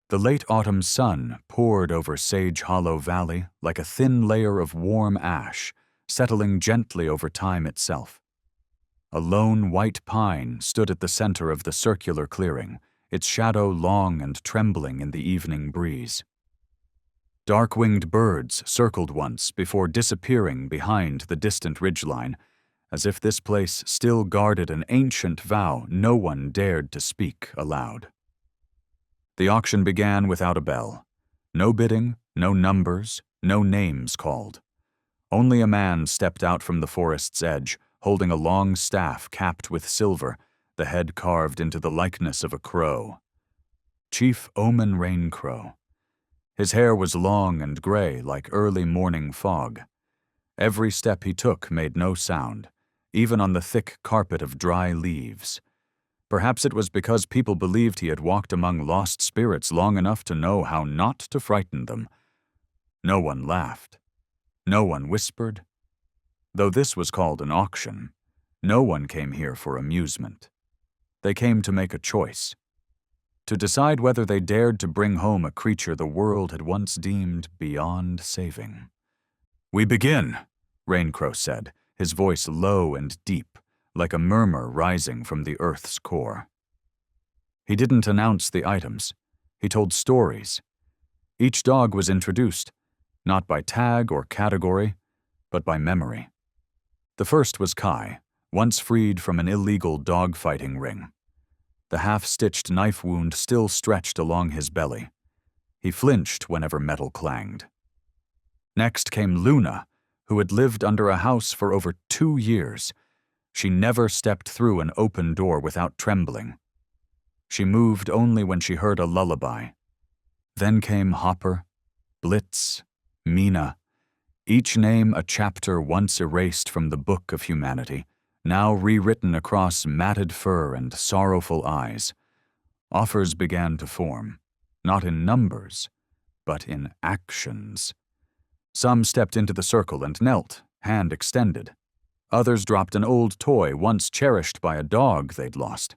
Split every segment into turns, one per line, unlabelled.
The late autumn sun poured over Sage Hollow Valley like a thin layer of warm ash, settling gently over time itself. A lone white pine stood at the center of the circular clearing, its shadow long and trembling in the evening breeze. Dark-winged birds circled once before disappearing behind the distant ridgeline, as if this place still guarded an ancient vow no one dared to speak aloud. The auction began without a bell. No bidding, no numbers, no names called. Only a man stepped out from the forest's edge, holding a long staff capped with silver, the head carved into the likeness of a crow. Chief Omen Raincrow. His hair was long and gray like early morning fog. Every step he took made no sound, even on the thick carpet of dry leaves. Perhaps it was because people believed he had walked among lost spirits long enough to know how not to frighten them. No one laughed. No one whispered. Though this was called an auction, no one came here for amusement. They came to make a choice, to decide whether they dared to bring home a creature the world had once deemed beyond saving. "We begin," Raincrow said, his voice low and deep, like a murmur rising from the earth's core. He didn't announce the items. He told stories. Each dog was introduced, not by tag or category, but by memory. The first was Kai, once freed from an illegal dog-fighting ring. The half-stitched knife wound still stretched along his belly. He flinched whenever metal clanged. Next came Luna, who had lived under a house for over 2 years. She never stepped through an open door without trembling. She moved only when she heard a lullaby. Then came Hopper, Blitz, Mina, each name a chapter once erased from the book of humanity, now rewritten across matted fur and sorrowful eyes. Offers began to form, not in numbers, but in actions. Some stepped into the circle and knelt, hand extended. Others dropped an old toy once cherished by a dog they'd lost.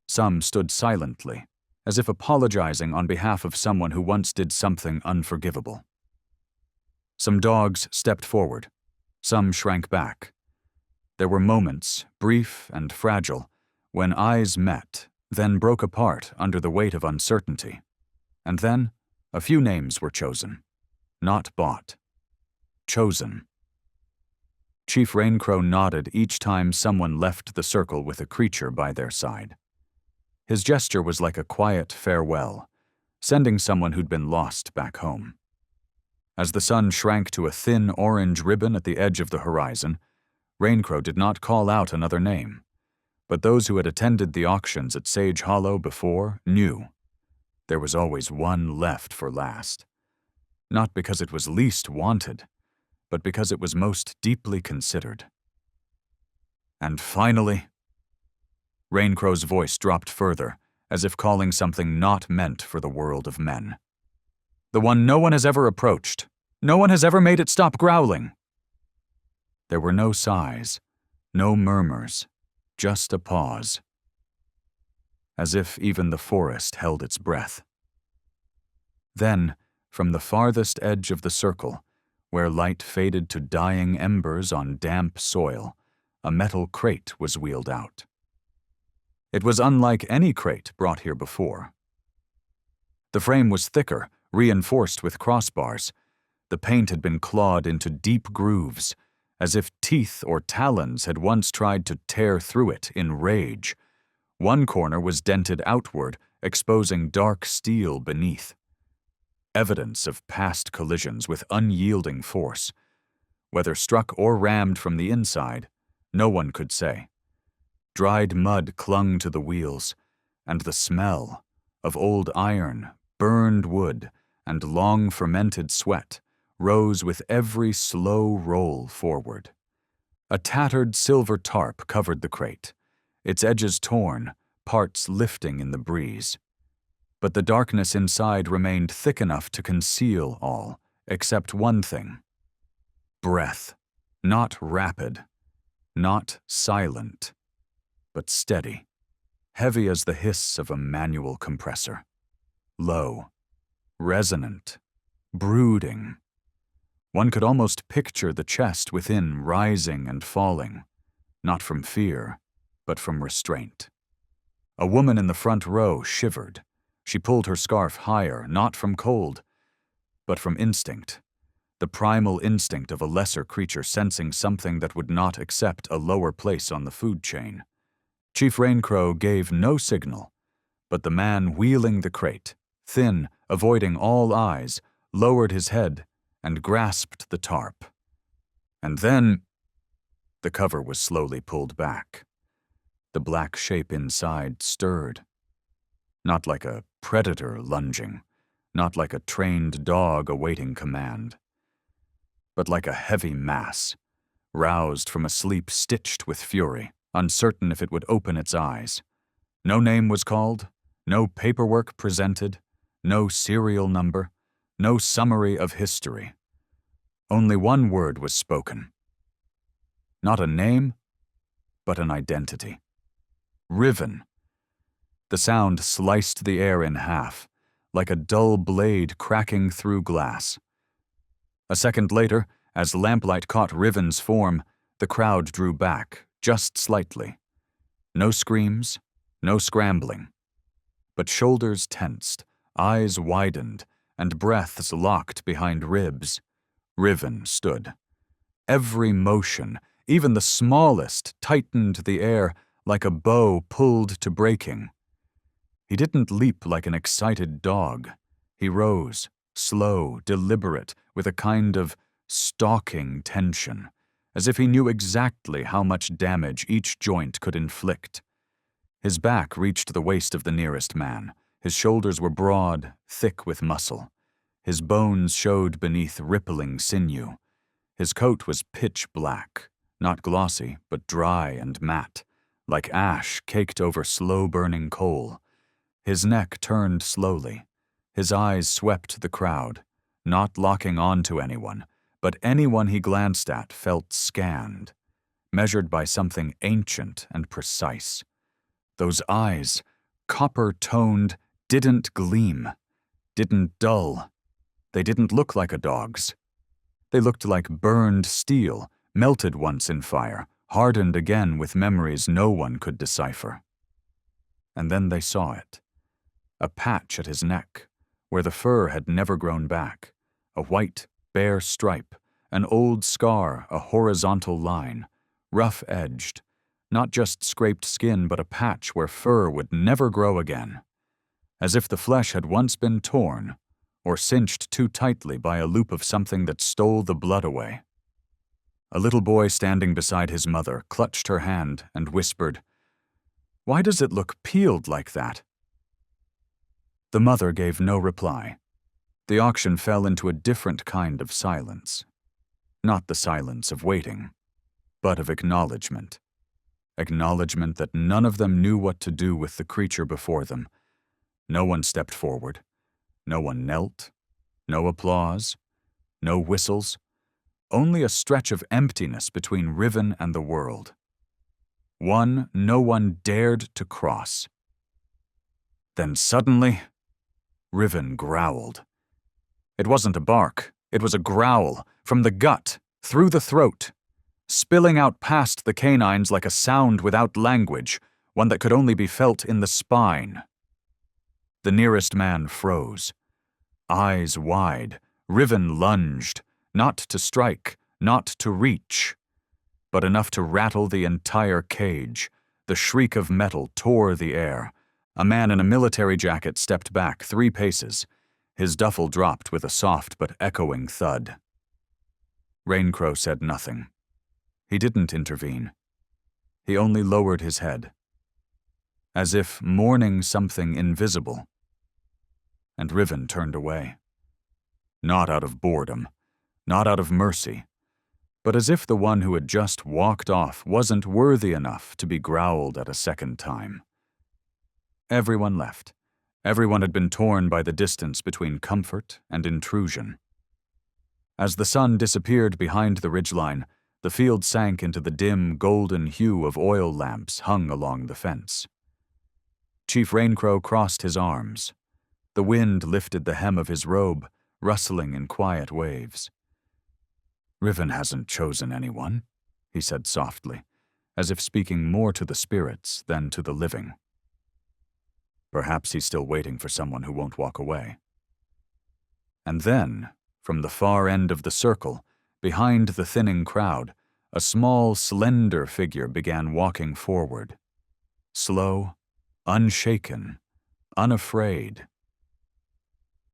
Some stood silently, as if apologizing on behalf of someone who once did something unforgivable. Some dogs stepped forward. Some shrank back. There were moments, brief and fragile, when eyes met, then broke apart under the weight of uncertainty. And then, a few names were chosen. Not bought. Chosen. Chief Raincrow nodded each time someone left the circle with a creature by their side. His gesture was like a quiet farewell, sending someone who'd been lost back home. As the sun shrank to a thin orange ribbon at the edge of the horizon, Raincrow did not call out another name, but those who had attended the auctions at Sage Hollow before knew. There was always one left for last. Not because it was least wanted, but because it was most deeply considered. And finally, Raincrow's voice dropped further, as if calling something not meant for the world of men. The one no one has ever approached. No one has ever made it stop growling. There were no sighs, no murmurs, just a pause. As if even the forest held its breath. Then, from the farthest edge of the circle, where light faded to dying embers on damp soil, a metal crate was wheeled out. It was unlike any crate brought here before. The frame was thicker, reinforced with crossbars. The paint had been clawed into deep grooves, as if teeth or talons had once tried to tear through it in rage. One corner was dented outward, exposing dark steel beneath. Evidence of past collisions with unyielding force. Whether struck or rammed from the inside, no one could say. Dried mud clung to the wheels, and the smell of old iron, burned wood, and long fermented sweat rose with every slow roll forward. A tattered silver tarp covered the crate, its edges torn, parts lifting in the breeze. But the darkness inside remained thick enough to conceal all, except one thing. Breath. Not rapid, not silent, but steady, heavy as the hiss of a manual compressor. low, resonant, brooding. One could almost picture the chest within rising and falling, not from fear, but from restraint. A woman in the front row shivered. She pulled her scarf higher, not from cold, but from instinct, the primal instinct of a lesser creature sensing something that would not accept a lower place on the food chain. Chief Raincrow gave no signal, but the man wheeling the crate, thin, avoiding all eyes, lowered his head and grasped the tarp. And then the cover was slowly pulled back. The black shape inside stirred. Not like a predator lunging, not like a trained dog awaiting command, but like a heavy mass, roused from a sleep stitched with fury, uncertain if it would open its eyes. No name was called, no paperwork presented, no serial number, no summary of history. Only one word was spoken. Not a name, but an identity. Riven. The sound sliced the air in half, like a dull blade cracking through glass. A second later, as lamplight caught Riven's form, the crowd drew back, just slightly. No screams, no scrambling. But shoulders tensed, eyes widened, and breaths locked behind ribs. Riven stood. Every motion, even the smallest, tightened the air like a bow pulled to breaking. He didn't leap like an excited dog. He rose, slow, deliberate, with a kind of stalking tension, as if he knew exactly how much damage each joint could inflict. His back reached the waist of the nearest man. His shoulders were broad, thick with muscle. His bones showed beneath rippling sinew. His coat was pitch black, not glossy, but dry and matte, like ash caked over slow-burning coal. His neck turned slowly. His eyes swept the crowd, not locking onto anyone, but anyone he glanced at felt scanned, measured by something ancient and precise. Those eyes, copper-toned, didn't gleam, didn't dull. They didn't look like a dog's. They looked like burned steel, melted once in fire, hardened again with memories no one could decipher. And then they saw it. A patch at his neck, where the fur had never grown back, a white, bare stripe, an old scar, a horizontal line, rough-edged, not just scraped skin but a patch where fur would never grow again, as if the flesh had once been torn, or cinched too tightly by a loop of something that stole the blood away. A little boy standing beside his mother clutched her hand and whispered, "Why does it look peeled like that?" The mother gave no reply. The auction fell into a different kind of silence. Not the silence of waiting, but of acknowledgement. Acknowledgement that none of them knew what to do with the creature before them. No one stepped forward. No one knelt. No applause. No whistles. Only a stretch of emptiness between Riven and the world. One no one dared to cross. Then suddenly, Riven growled. It wasn't a bark. It was a growl, from the gut, through the throat, spilling out past the canines like a sound without language, one that could only be felt in the spine. The nearest man froze. Eyes wide, Riven lunged, not to strike, not to reach, but enough to rattle the entire cage. The shriek of metal tore the air. A man in a military jacket stepped back 3 paces. His duffel dropped with a soft but echoing thud. Raincrow said nothing. He didn't intervene. He only lowered his head, as if mourning something invisible. And Riven turned away. Not out of boredom, not out of mercy, but as if the one who had just walked off wasn't worthy enough to be growled at a second time. Everyone left. Everyone had been torn by the distance between comfort and intrusion. As the sun disappeared behind the ridgeline, the field sank into the dim, golden hue of oil lamps hung along the fence. Chief Raincrow crossed his arms. The wind lifted the hem of his robe, rustling in quiet waves. "Riven hasn't chosen anyone," he said softly, as if speaking more to the spirits than to the living. Perhaps he's still waiting for someone who won't walk away. And then, from the far end of the circle, behind the thinning crowd, a small, slender figure began walking forward. Slow, unshaken, unafraid.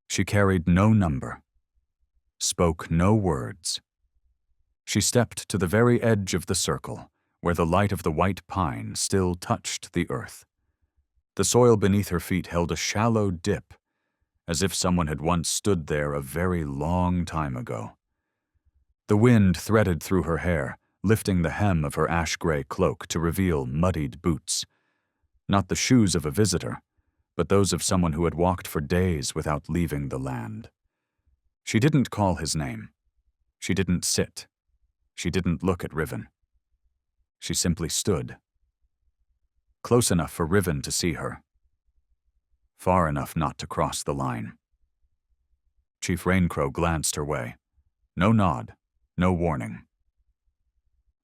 She carried no number, spoke no words. She stepped to the very edge of the circle, where the light of the white pine still touched the earth. The soil beneath her feet held a shallow dip, as if someone had once stood there a very long time ago. The wind threaded through her hair, lifting the hem of her ash-gray cloak to reveal muddied boots. Not the shoes of a visitor, but those of someone who had walked for days without leaving the land. She didn't call his name. She didn't sit. She didn't look at Riven. She simply stood. Close enough for Riven to see her. Far enough not to cross the line. Chief Raincrow glanced her way. No nod, no warning.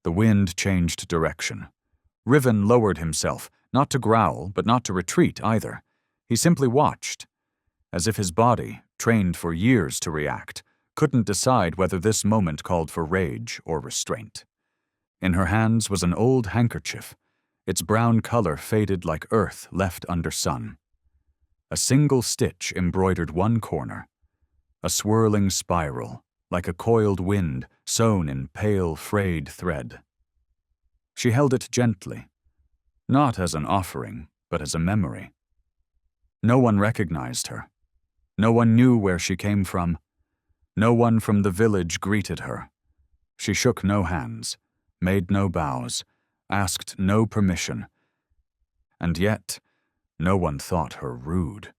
The wind changed direction. Riven lowered himself, not to growl, but not to retreat either. He simply watched, as if his body, trained for years to react, couldn't decide whether this moment called for rage or restraint. In her hands was an old handkerchief, its brown color faded like earth left under sun. A single stitch embroidered one corner, a swirling spiral, like a coiled wind sewn in pale, frayed thread. She held it gently, not as an offering, but as a memory. No one recognized her. No one knew where she came from. No one from the village greeted her. She shook no hands, made no bows, asked no permission. And yet, no one thought her rude.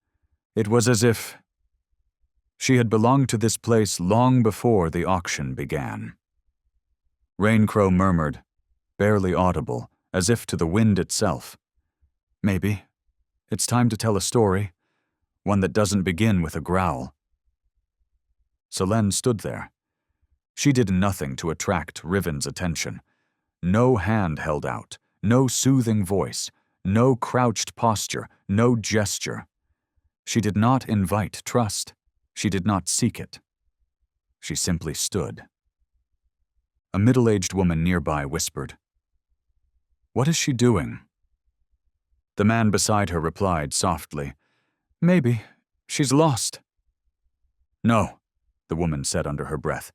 It was as if she had belonged to this place long before the auction began. Raincrow murmured, barely audible, as if to the wind itself. "Maybe. It's time to tell a story, one that doesn't begin with a growl." Selene stood there. She did nothing to attract Riven's attention. No hand held out, no soothing voice, no crouched posture, no gesture. She did not invite trust. She did not seek it. She simply stood. A middle-aged woman nearby whispered, "What is she doing?" The man beside her replied softly, "Maybe. She's lost." "No," the woman said under her breath.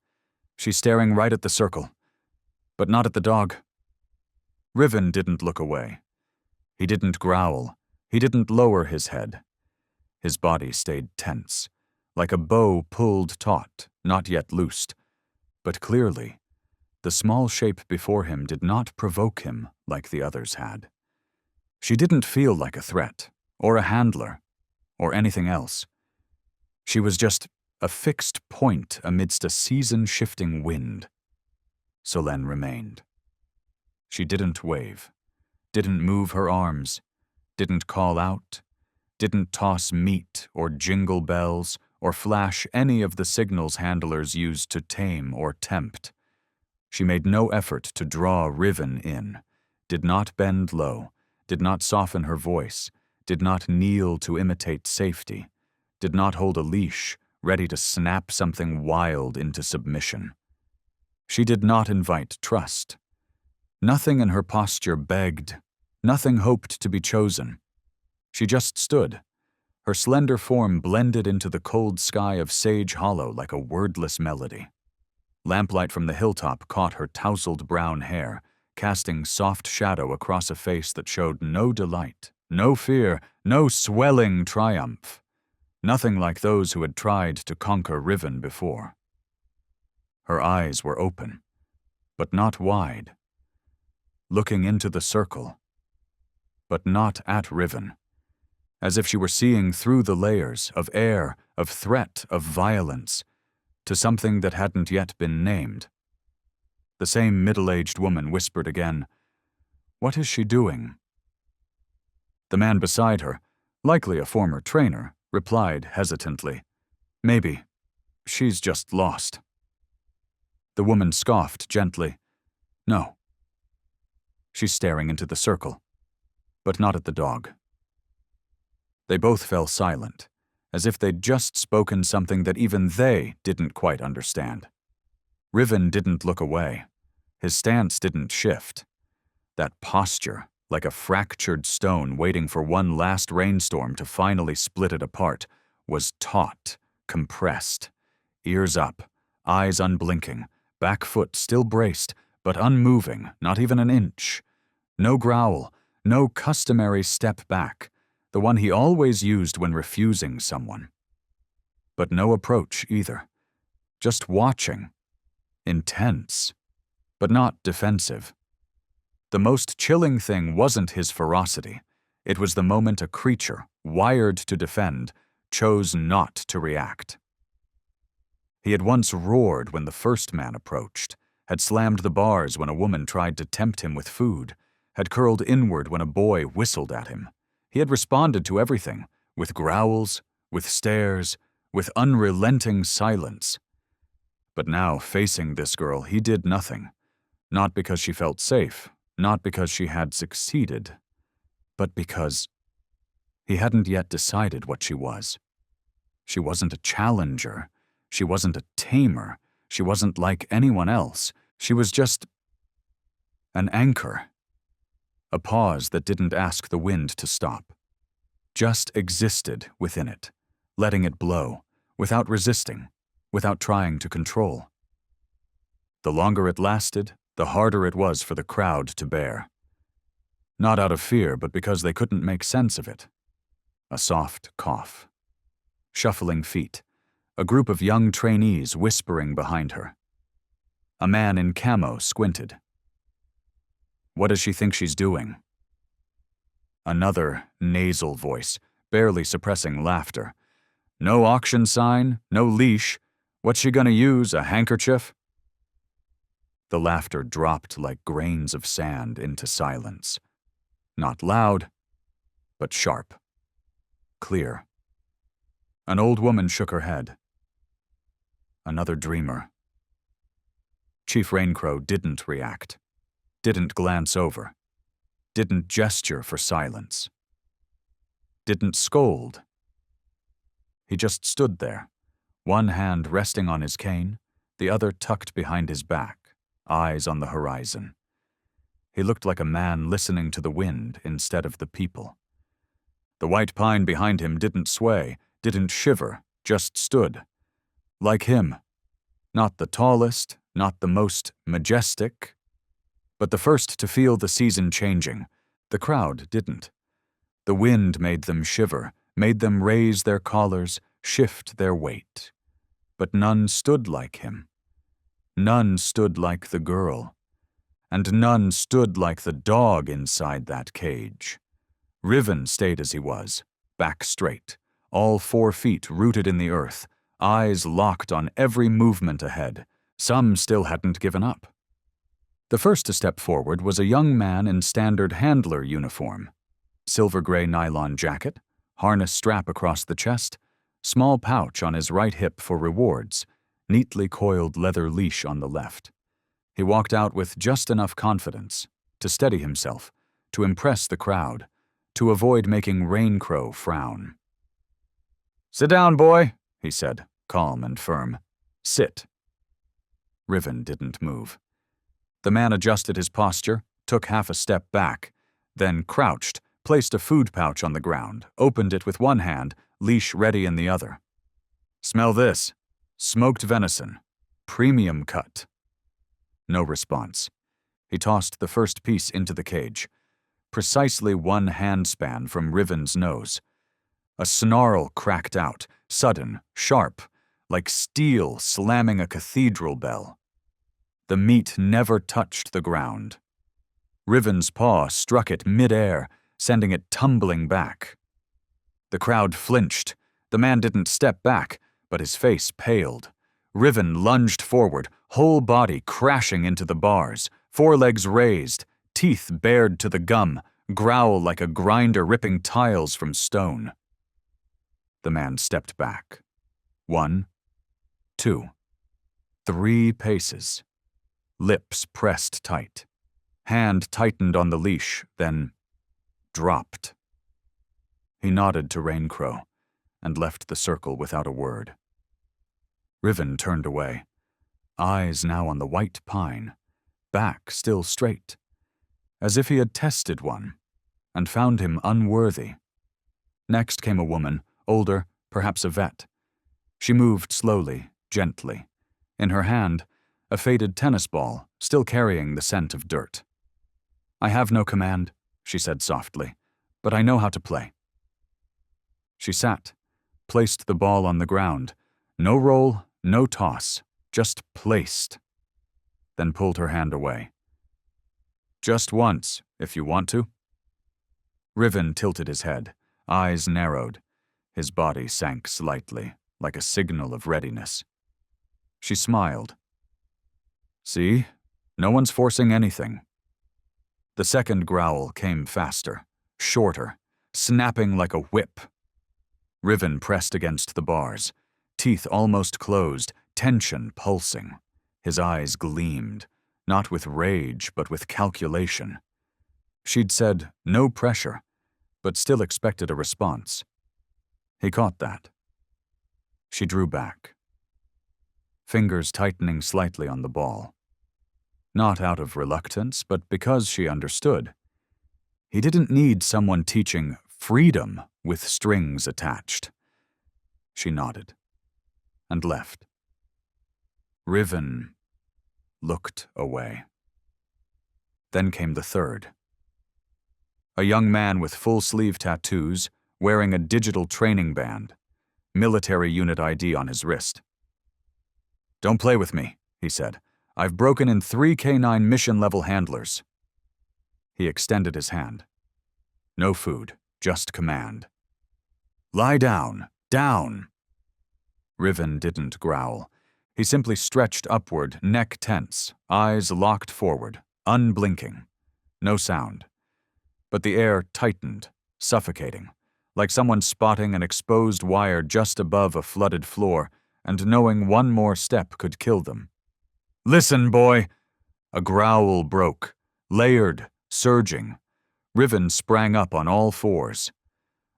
"She's staring right at the circle, but not at the dog." Riven didn't look away. He didn't growl. He didn't lower his head. His body stayed tense, like a bow pulled taut, not yet loosed. But clearly, the small shape before him did not provoke him like the others had. She didn't feel like a threat, or a handler, or anything else. She was just a fixed point amidst a season-shifting wind. Selene remained. She didn't wave, didn't move her arms, didn't call out, didn't toss meat or jingle bells or flash any of the signals handlers used to tame or tempt. She made no effort to draw Riven in, did not bend low, did not soften her voice, did not kneel to imitate safety, did not hold a leash, ready to snap something wild into submission. She did not invite trust. Nothing in her posture begged, nothing hoped to be chosen. She just stood. Her slender form blended into the cold sky of Sage Hollow like a wordless melody. Lamplight from the hilltop caught her tousled brown hair, casting soft shadow across a face that showed no delight, no fear, no swelling triumph. Nothing like those who had tried to conquer Riven before. Her eyes were open, but not wide. Looking into the circle, but not at Riven, as if she were seeing through the layers of air, of threat, of violence, to something that hadn't yet been named. The same middle-aged woman whispered again, "What is she doing?" The man beside her, likely a former trainer, replied hesitantly, "Maybe. She's just lost." The woman scoffed gently. "No." She's staring into the circle, but not at the dog. They both fell silent, as if they'd just spoken something that even they didn't quite understand. Riven didn't look away. His stance didn't shift. That posture, like a fractured stone waiting for one last rainstorm to finally split it apart, was taut, compressed. Ears up, eyes unblinking, back foot still braced, but unmoving, not even an inch. No growl, no customary step back, the one he always used when refusing someone. But no approach either. Just watching. Intense, but not defensive. The most chilling thing wasn't his ferocity. It was the moment a creature, wired to defend, chose not to react. He had once roared when the first man approached, had slammed the bars when a woman tried to tempt him with food, had curled inward when a boy whistled at him. He had responded to everything, with growls, with stares, with unrelenting silence. But now, facing this girl, he did nothing. Not because she felt safe, not because she had succeeded, but because he hadn't yet decided what she was. She wasn't a challenger. She wasn't a tamer. She wasn't like anyone else. She was just an anchor. A pause that didn't ask the wind to stop. Just existed within it, letting it blow, without resisting, without trying to control. The longer it lasted, the harder it was for the crowd to bear. Not out of fear, but because they couldn't make sense of it. A soft cough. Shuffling feet. A group of young trainees whispering behind her. A man in camo squinted. What does she think she's doing? Another nasal voice, barely suppressing laughter. No auction sign, no leash. What's she gonna use, a handkerchief? The laughter dropped like grains of sand into silence. Not loud, but sharp. Clear. An old woman shook her head. Another dreamer. Chief Raincrow didn't react, didn't glance over, didn't gesture for silence, didn't scold. He just stood there, one hand resting on his cane, the other tucked behind his back, eyes on the horizon. He looked like a man listening to the wind instead of the people. The white pine behind him didn't sway, didn't shiver, just stood. Like him. Not the tallest, not the most majestic, but the first to feel the season changing. The crowd didn't. The wind made them shiver, made them raise their collars, shift their weight. But none stood like him. None stood like the girl. And none stood like the dog inside that cage. Riven stayed as he was, back straight, all 4 feet rooted in the earth, eyes locked on every movement ahead. Some still hadn't given up. The first to step forward was a young man in standard handler uniform. Silver-gray nylon jacket, harness strap across the chest, small pouch on his right hip for rewards, neatly coiled leather leash on the left. He walked out with just enough confidence to steady himself, to impress the crowd, to avoid making Raincrow frown. "Sit down, boy," he said, calm and firm. "Sit." Riven didn't move. The man adjusted his posture, took half a step back, then crouched, placed a food pouch on the ground, opened it with one hand, leash ready in the other. "Smell this. Smoked venison. Premium cut." No response. He tossed the first piece into the cage, precisely 1 handspan from Riven's nose. A snarl cracked out, sudden, sharp, like steel slamming a cathedral bell. The meat never touched the ground. Riven's paw struck it mid-air, sending it tumbling back. The crowd flinched. The man didn't step back, but his face paled. Riven lunged forward, whole body crashing into the bars, forelegs raised, teeth bared to the gum, growl like a grinder ripping tiles from stone. The man stepped back. 1, 2, 3 paces. Lips pressed tight. Hand tightened on the leash, then dropped. He nodded to Raincrow and left the circle without a word. Riven turned away, eyes now on the white pine, back still straight, as if he had tested one and found him unworthy. Next came a woman, older, perhaps a vet. She moved slowly, gently. In her hand, a faded tennis ball, still carrying the scent of dirt. "I have no command," she said softly, "but I know how to play." She sat, placed the ball on the ground. No roll, no toss, just placed. Then pulled her hand away. "Just once, if you want to." Riven tilted his head, eyes narrowed. His body sank slightly, like a signal of readiness. She smiled. "See, no one's forcing anything." The second growl came faster, shorter, snapping like a whip. Riven pressed against the bars, teeth almost closed, tension pulsing. His eyes gleamed, not with rage, but with calculation. She'd said no pressure, but still expected a response. He caught that. She drew back, fingers tightening slightly on the ball. Not out of reluctance, but because she understood. He didn't need someone teaching freedom with strings attached. She nodded and left. Riven looked away. Then came the third. A young man with full-sleeve tattoos, wearing a digital training band, military unit ID on his wrist. "Don't play with me," he said. "I've broken in 3 K9 mission-level handlers." He extended his hand. No food, just command. "Lie down, down." Riven didn't growl. He simply stretched upward, neck tense, eyes locked forward, unblinking. No sound. But the air tightened, suffocating, like someone spotting an exposed wire just above a flooded floor and knowing one more step could kill them. "Listen, boy!" A growl broke, layered, surging. Riven sprang up on all fours.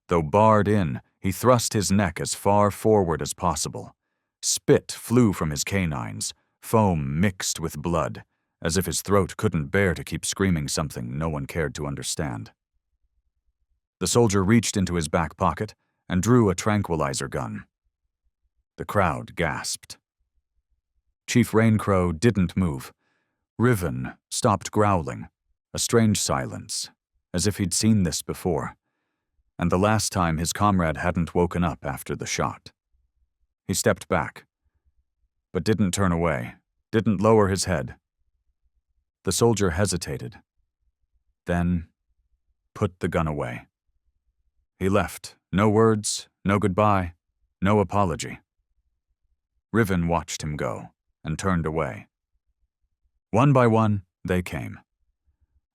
Though barred in, he thrust his neck as far forward as possible. Spit flew from his canines, foam mixed with blood, as if his throat couldn't bear to keep screaming something no one cared to understand. The soldier reached into his back pocket and drew a tranquilizer gun. The crowd gasped. Chief Raincrow didn't move. Riven stopped growling, a strange silence, as if he'd seen this before, and the last time his comrade hadn't woken up after the shot. He stepped back, but didn't turn away, didn't lower his head. The soldier hesitated, then put the gun away. He left, no words, no goodbye, no apology. Riven watched him go and turned away. One by one, they came.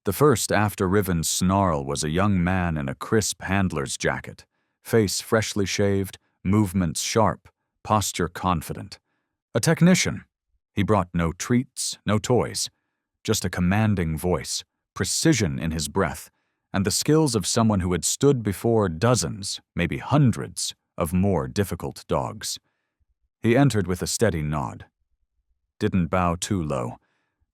The first after Riven's snarl was a young man in a crisp handler's jacket, face freshly shaved, movements sharp, posture confident. A technician. He brought no treats, no toys, just a commanding voice, precision in his breath, and the skills of someone who had stood before dozens, maybe hundreds, of more difficult dogs. He entered with a steady nod. Didn't bow too low,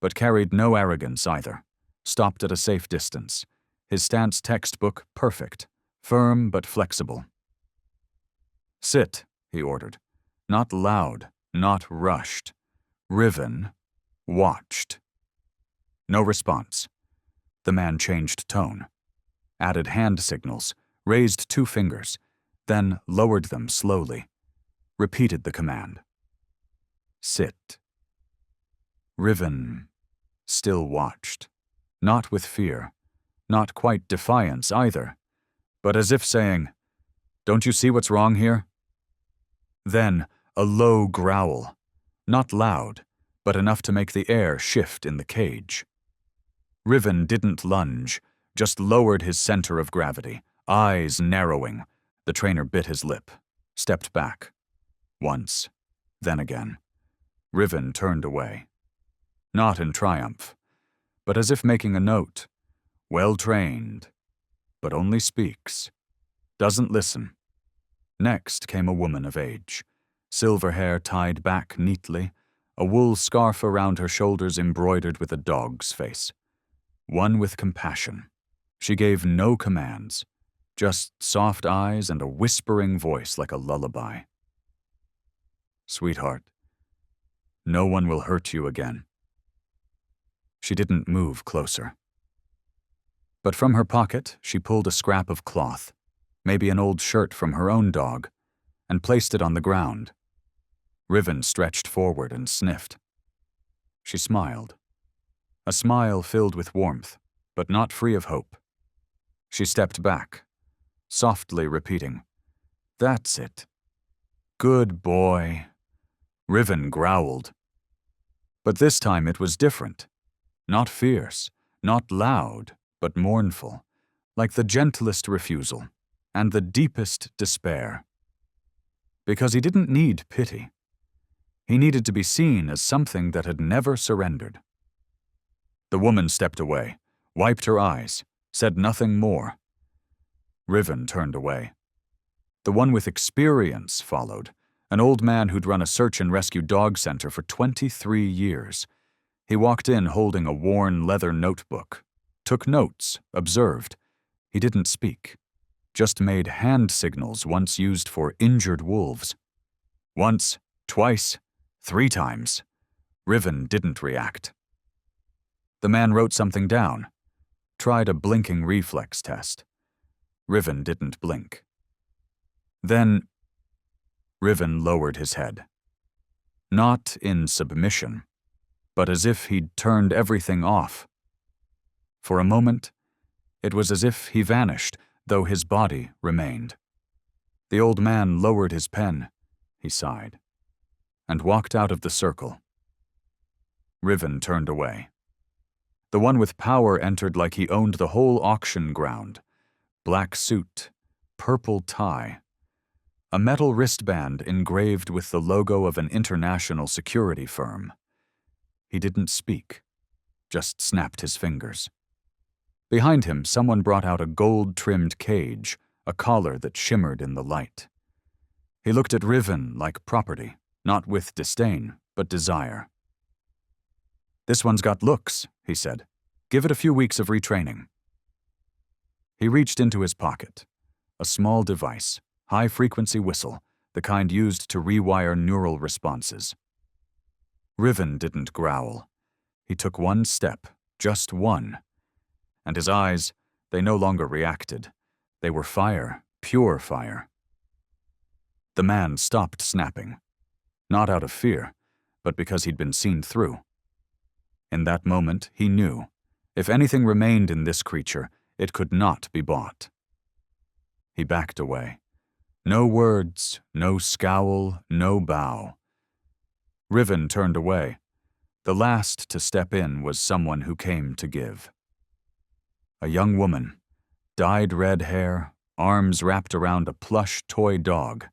but carried no arrogance either. Stopped at a safe distance, his stance textbook perfect, firm but flexible. "Sit," he ordered. Not loud, not rushed. Riven watched. No response. The man changed tone, added hand signals, raised 2 fingers, then lowered them slowly, repeated the command. "Sit." Riven still watched. Not with fear, not quite defiance either, but as if saying, "Don't you see what's wrong here?" Then a low growl, not loud, but enough to make the air shift in the cage. Riven didn't lunge, just lowered his center of gravity, eyes narrowing. The trainer bit his lip. stepped back. Once, then again. Riven turned away. Not in triumph, but as if making a note. Well-trained, but only speaks. Doesn't listen. Next came a woman of age. Silver hair tied back neatly, a wool scarf around her shoulders embroidered with a dog's face. One with compassion. She gave no commands, just soft eyes and a whispering voice like a lullaby. "Sweetheart, no one will hurt you again." She didn't move closer. But from her pocket, she pulled a scrap of cloth, maybe an old shirt from her own dog, and placed it on the ground. Riven stretched forward and sniffed. She smiled. A smile filled with warmth, but not free of hope. She stepped back, softly repeating, "That's it. Good boy." Riven growled. But this time it was different. Not fierce, not loud, but mournful, like the gentlest refusal and the deepest despair. Because he didn't need pity. He needed to be seen as something that had never surrendered. The woman stepped away, wiped her eyes, said nothing more. Riven turned away. The one with experience followed, an old man who'd run a search and rescue dog center for 23 years. He walked in holding a worn leather notebook, took notes, observed. He didn't speak, just made hand signals once used for injured wolves. Once, twice, 3 times. Riven didn't react. The man wrote something down, tried a blinking reflex test. Riven didn't blink. Then, Riven lowered his head. Not in submission, but as if he'd turned everything off. For a moment, it was as if he vanished, though his body remained. The old man lowered his pen, he sighed, and walked out of the circle. Riven turned away. The one with power entered like he owned the whole auction ground. Black suit, purple tie, a metal wristband engraved with the logo of an international security firm. He didn't speak, just snapped his fingers. Behind him, someone brought out a gold-trimmed cage, a collar that shimmered in the light. He looked at Riven like property, not with disdain, but desire. "This one's got looks," he said. "Give it a few weeks of retraining." He reached into his pocket. A small device, high-frequency whistle, the kind used to rewire neural responses. Riven didn't growl. He took one step, just one. And his eyes, they no longer reacted. They were fire, pure fire. The man stopped snapping. Not out of fear, but because he'd been seen through. In that moment, he knew, if anything remained in this creature, it could not be bought. He backed away. No words, no scowl, no bow. Riven turned away. The last to step in was someone who came to give. A young woman, dyed red hair, arms wrapped around a plush toy dog,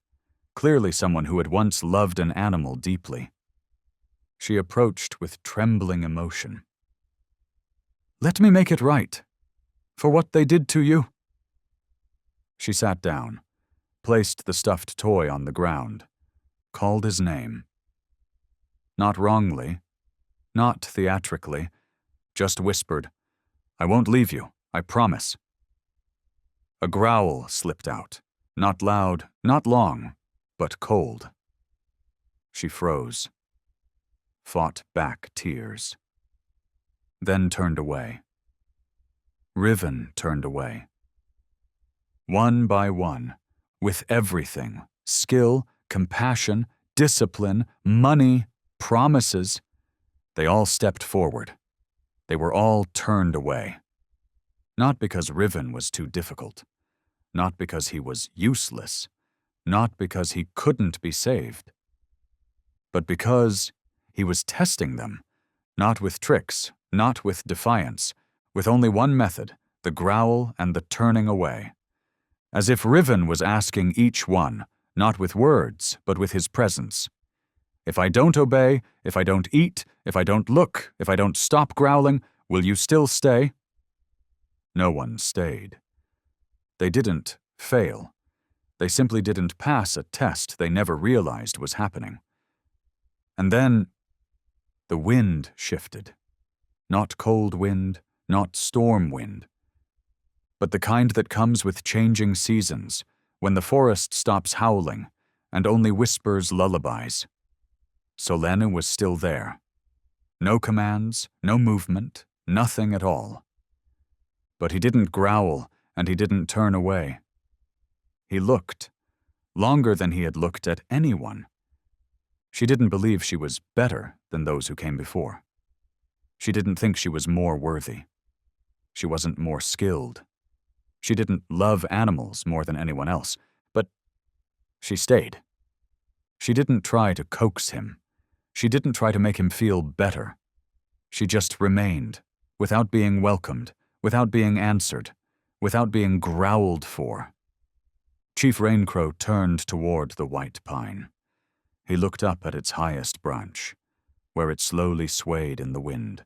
clearly someone who had once loved an animal deeply. She approached with trembling emotion. "Let me make it right. For what they did to you." She sat down, placed the stuffed toy on the ground, called his name. Not wrongly, not theatrically, just whispered, "I won't leave you, I promise." A growl slipped out, not loud, not long, but cold. She froze, fought back tears, then turned away. Riven turned away. One by one, with everything, skill, compassion, discipline, money, promises, they all stepped forward. They were all turned away. Not because Riven was too difficult, not because he was useless, not because he couldn't be saved, but because he was testing them, not with tricks, not with defiance, with only one method, the growl and the turning away. As if Riven was asking each one, not with words, but with his presence. If I don't obey, if I don't eat, if I don't look, if I don't stop growling, will you still stay? No one stayed. They didn't fail. They simply didn't pass a test they never realized was happening. And then the wind shifted. Not cold wind, not storm wind, but the kind that comes with changing seasons, when the forest stops howling and only whispers lullabies. Solene was still there. No commands, no movement, nothing at all. But he didn't growl, and he didn't turn away. He looked, longer than he had looked at anyone. She didn't believe she was better than those who came before. She didn't think she was more worthy. She wasn't more skilled. She didn't love animals more than anyone else, but she stayed. She didn't try to coax him. She didn't try to make him feel better. She just remained, without being welcomed, without being answered, without being growled for. Chief Raincrow turned toward the white pine. He looked up at its highest branch, where it slowly swayed in the wind.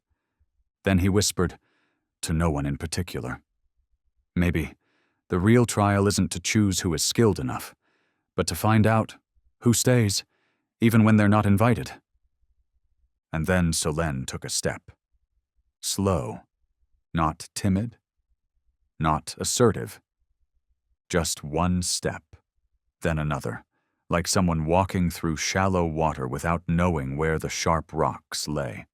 Then he whispered, to no one in particular, maybe the real trial isn't to choose who is skilled enough, but to find out who stays, even when they're not invited. And then Solene took a step. Slow, not timid, not assertive. Just one step, then another, like someone walking through shallow water without knowing where the sharp rocks lay.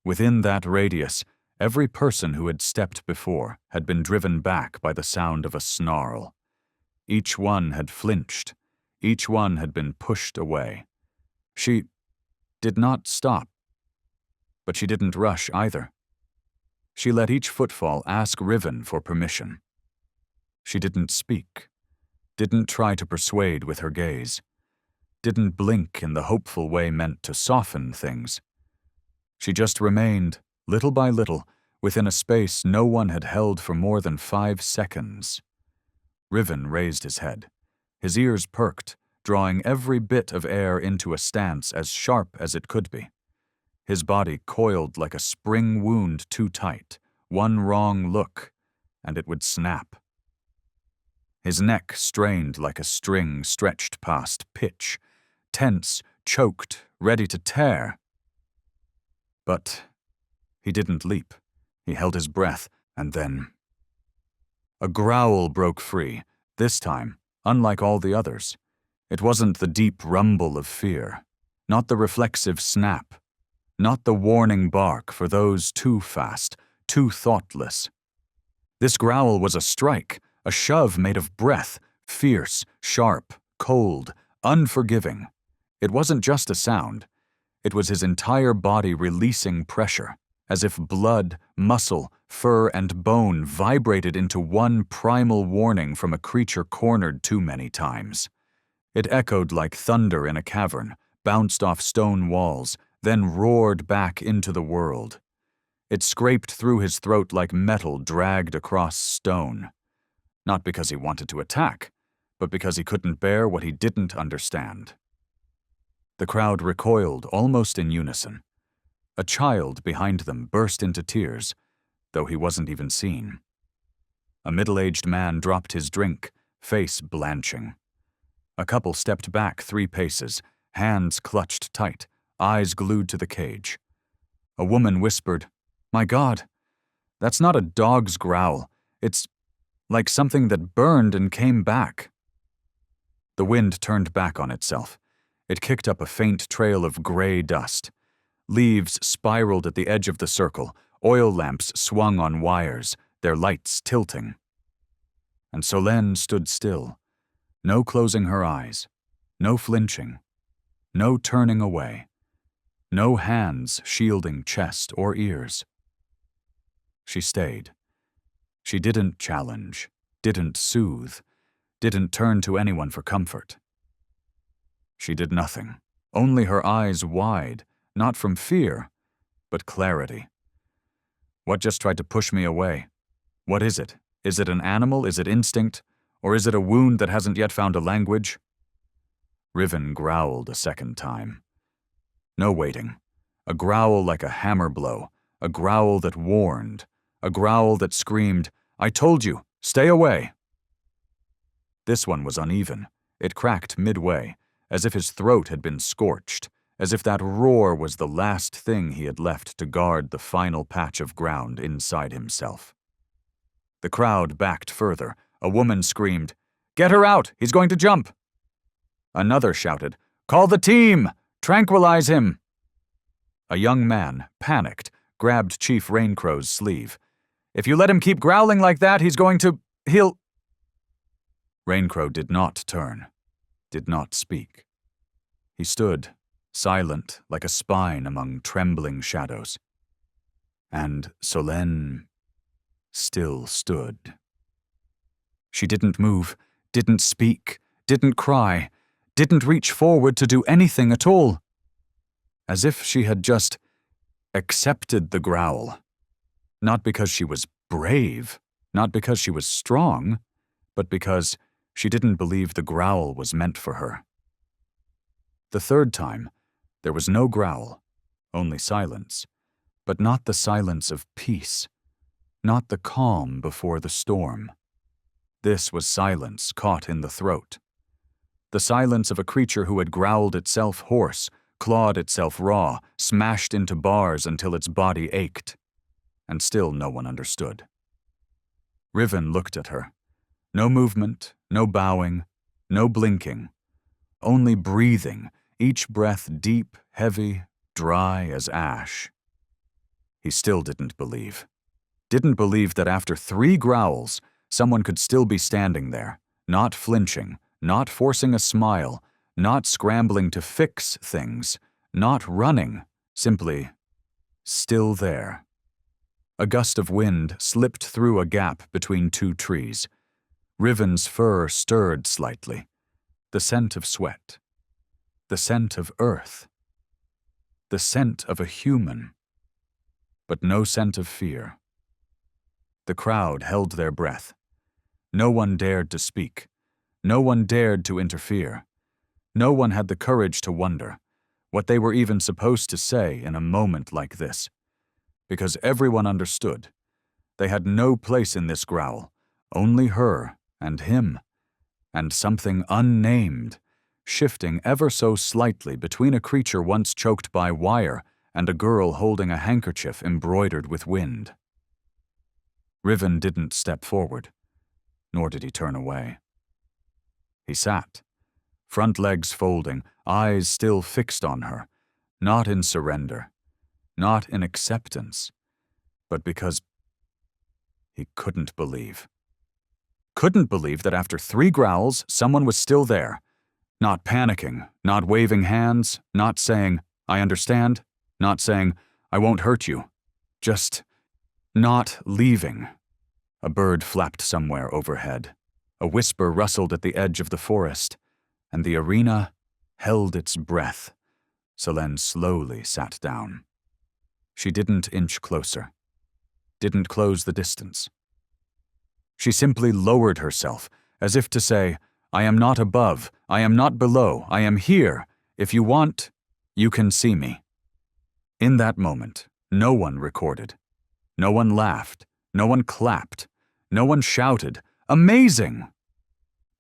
Within that radius, every person who had stepped before had been driven back by the sound of a snarl. Each one had flinched. Each one had been pushed away. She did not stop, but she didn't rush either. She let each footfall ask Riven for permission. She didn't speak, didn't try to persuade with her gaze, didn't blink in the hopeful way meant to soften things. She just remained, little by little, within a space no one had held for more than 5 seconds. Riven raised his head. His ears perked, drawing every bit of air into a stance as sharp as it could be. His body coiled like a spring wound too tight. One wrong look, and it would snap. His neck strained like a string stretched past pitch, tense, choked, ready to tear. But he didn't leap. He held his breath, and then a growl broke free, this time, unlike all the others. It wasn't the deep rumble of fear, not the reflexive snap, not the warning bark for those too fast, too thoughtless. This growl was a strike, a shove made of breath, fierce, sharp, cold, unforgiving. It wasn't just a sound. It was his entire body releasing pressure, as if blood, muscle, fur, and bone vibrated into one primal warning from a creature cornered too many times. It echoed like thunder in a cavern, bounced off stone walls, then roared back into the world. It scraped through his throat like metal dragged across stone. Not because he wanted to attack, but because he couldn't bear what he didn't understand. The crowd recoiled almost in unison. A child behind them burst into tears, though he wasn't even seen. A middle-aged man dropped his drink, face blanching. A couple stepped back 3 paces, hands clutched tight, eyes glued to the cage. A woman whispered, "My God, that's not a dog's growl. It's like something that burned and came back." The wind turned back on itself. It kicked up a faint trail of gray dust. Leaves spiraled at the edge of the circle, oil lamps swung on wires, their lights tilting. And Solene stood still, no closing her eyes, no flinching, no turning away, no hands shielding chest or ears. She stayed. She didn't challenge, didn't soothe, didn't turn to anyone for comfort. She did nothing, only her eyes wide, not from fear, but clarity. What just tried to push me away? What is it? Is it an animal? Is it instinct? Or is it a wound that hasn't yet found a language? Riven growled a second time. No waiting. A growl like a hammer blow, a growl that warned, a growl that screamed, "I told you, stay away!" This one was uneven. It cracked midway, as if his throat had been scorched, as if that roar was the last thing he had left to guard the final patch of ground inside himself. The crowd backed further. A woman screamed, "Get her out! He's going to jump!" Another shouted, "Call the team! Tranquilize him!" A young man, panicked, grabbed Chief Raincrow's sleeve. "If you let him keep growling like that, he'll—" Raincrow did not turn, did not speak. He stood, silent like a spine among trembling shadows. And Solène still stood. She didn't move, didn't speak, didn't cry, didn't reach forward to do anything at all. As if she had just accepted the growl. Not because she was brave, not because she was strong, but because she didn't believe the growl was meant for her. The third time, there was no growl, only silence, but not the silence of peace, not the calm before the storm. This was silence caught in the throat. The silence of a creature who had growled itself hoarse, clawed itself raw, smashed into bars until its body ached. And still no one understood. Riven looked at her. No movement, no bowing, no blinking. Only breathing, each breath deep, heavy, dry as ash. He still didn't believe. Didn't believe that after 3 growls, someone could still be standing there, not flinching, not forcing a smile, not scrambling to fix things, not running, simply still there. A gust of wind slipped through a gap between 2 trees. Riven's fur stirred slightly. The scent of sweat. The scent of earth. The scent of a human. But no scent of fear. The crowd held their breath. No one dared to speak. No one dared to interfere. No one had the courage to wonder what they were even supposed to say in a moment like this. Because everyone understood. They had no place in this growl, only her and him, and something unnamed, shifting ever so slightly between a creature once choked by wire and a girl holding a handkerchief embroidered with wind. Riven didn't step forward, nor did he turn away. He sat, front legs folding, eyes still fixed on her, not in surrender, not in acceptance, but because he couldn't believe. Couldn't believe that after 3 growls, someone was still there, not panicking, not waving hands, not saying, "I understand," not saying, "I won't hurt you," just not leaving. A bird flapped somewhere overhead. A whisper rustled at the edge of the forest, and the arena held its breath. Solène slowly sat down. She didn't inch closer, didn't close the distance. She simply lowered herself, as if to say, "I am not above, I am not below, I am here. If you want, you can see me." In that moment, no one recorded. No one laughed, no one clapped, no one shouted, "Amazing!"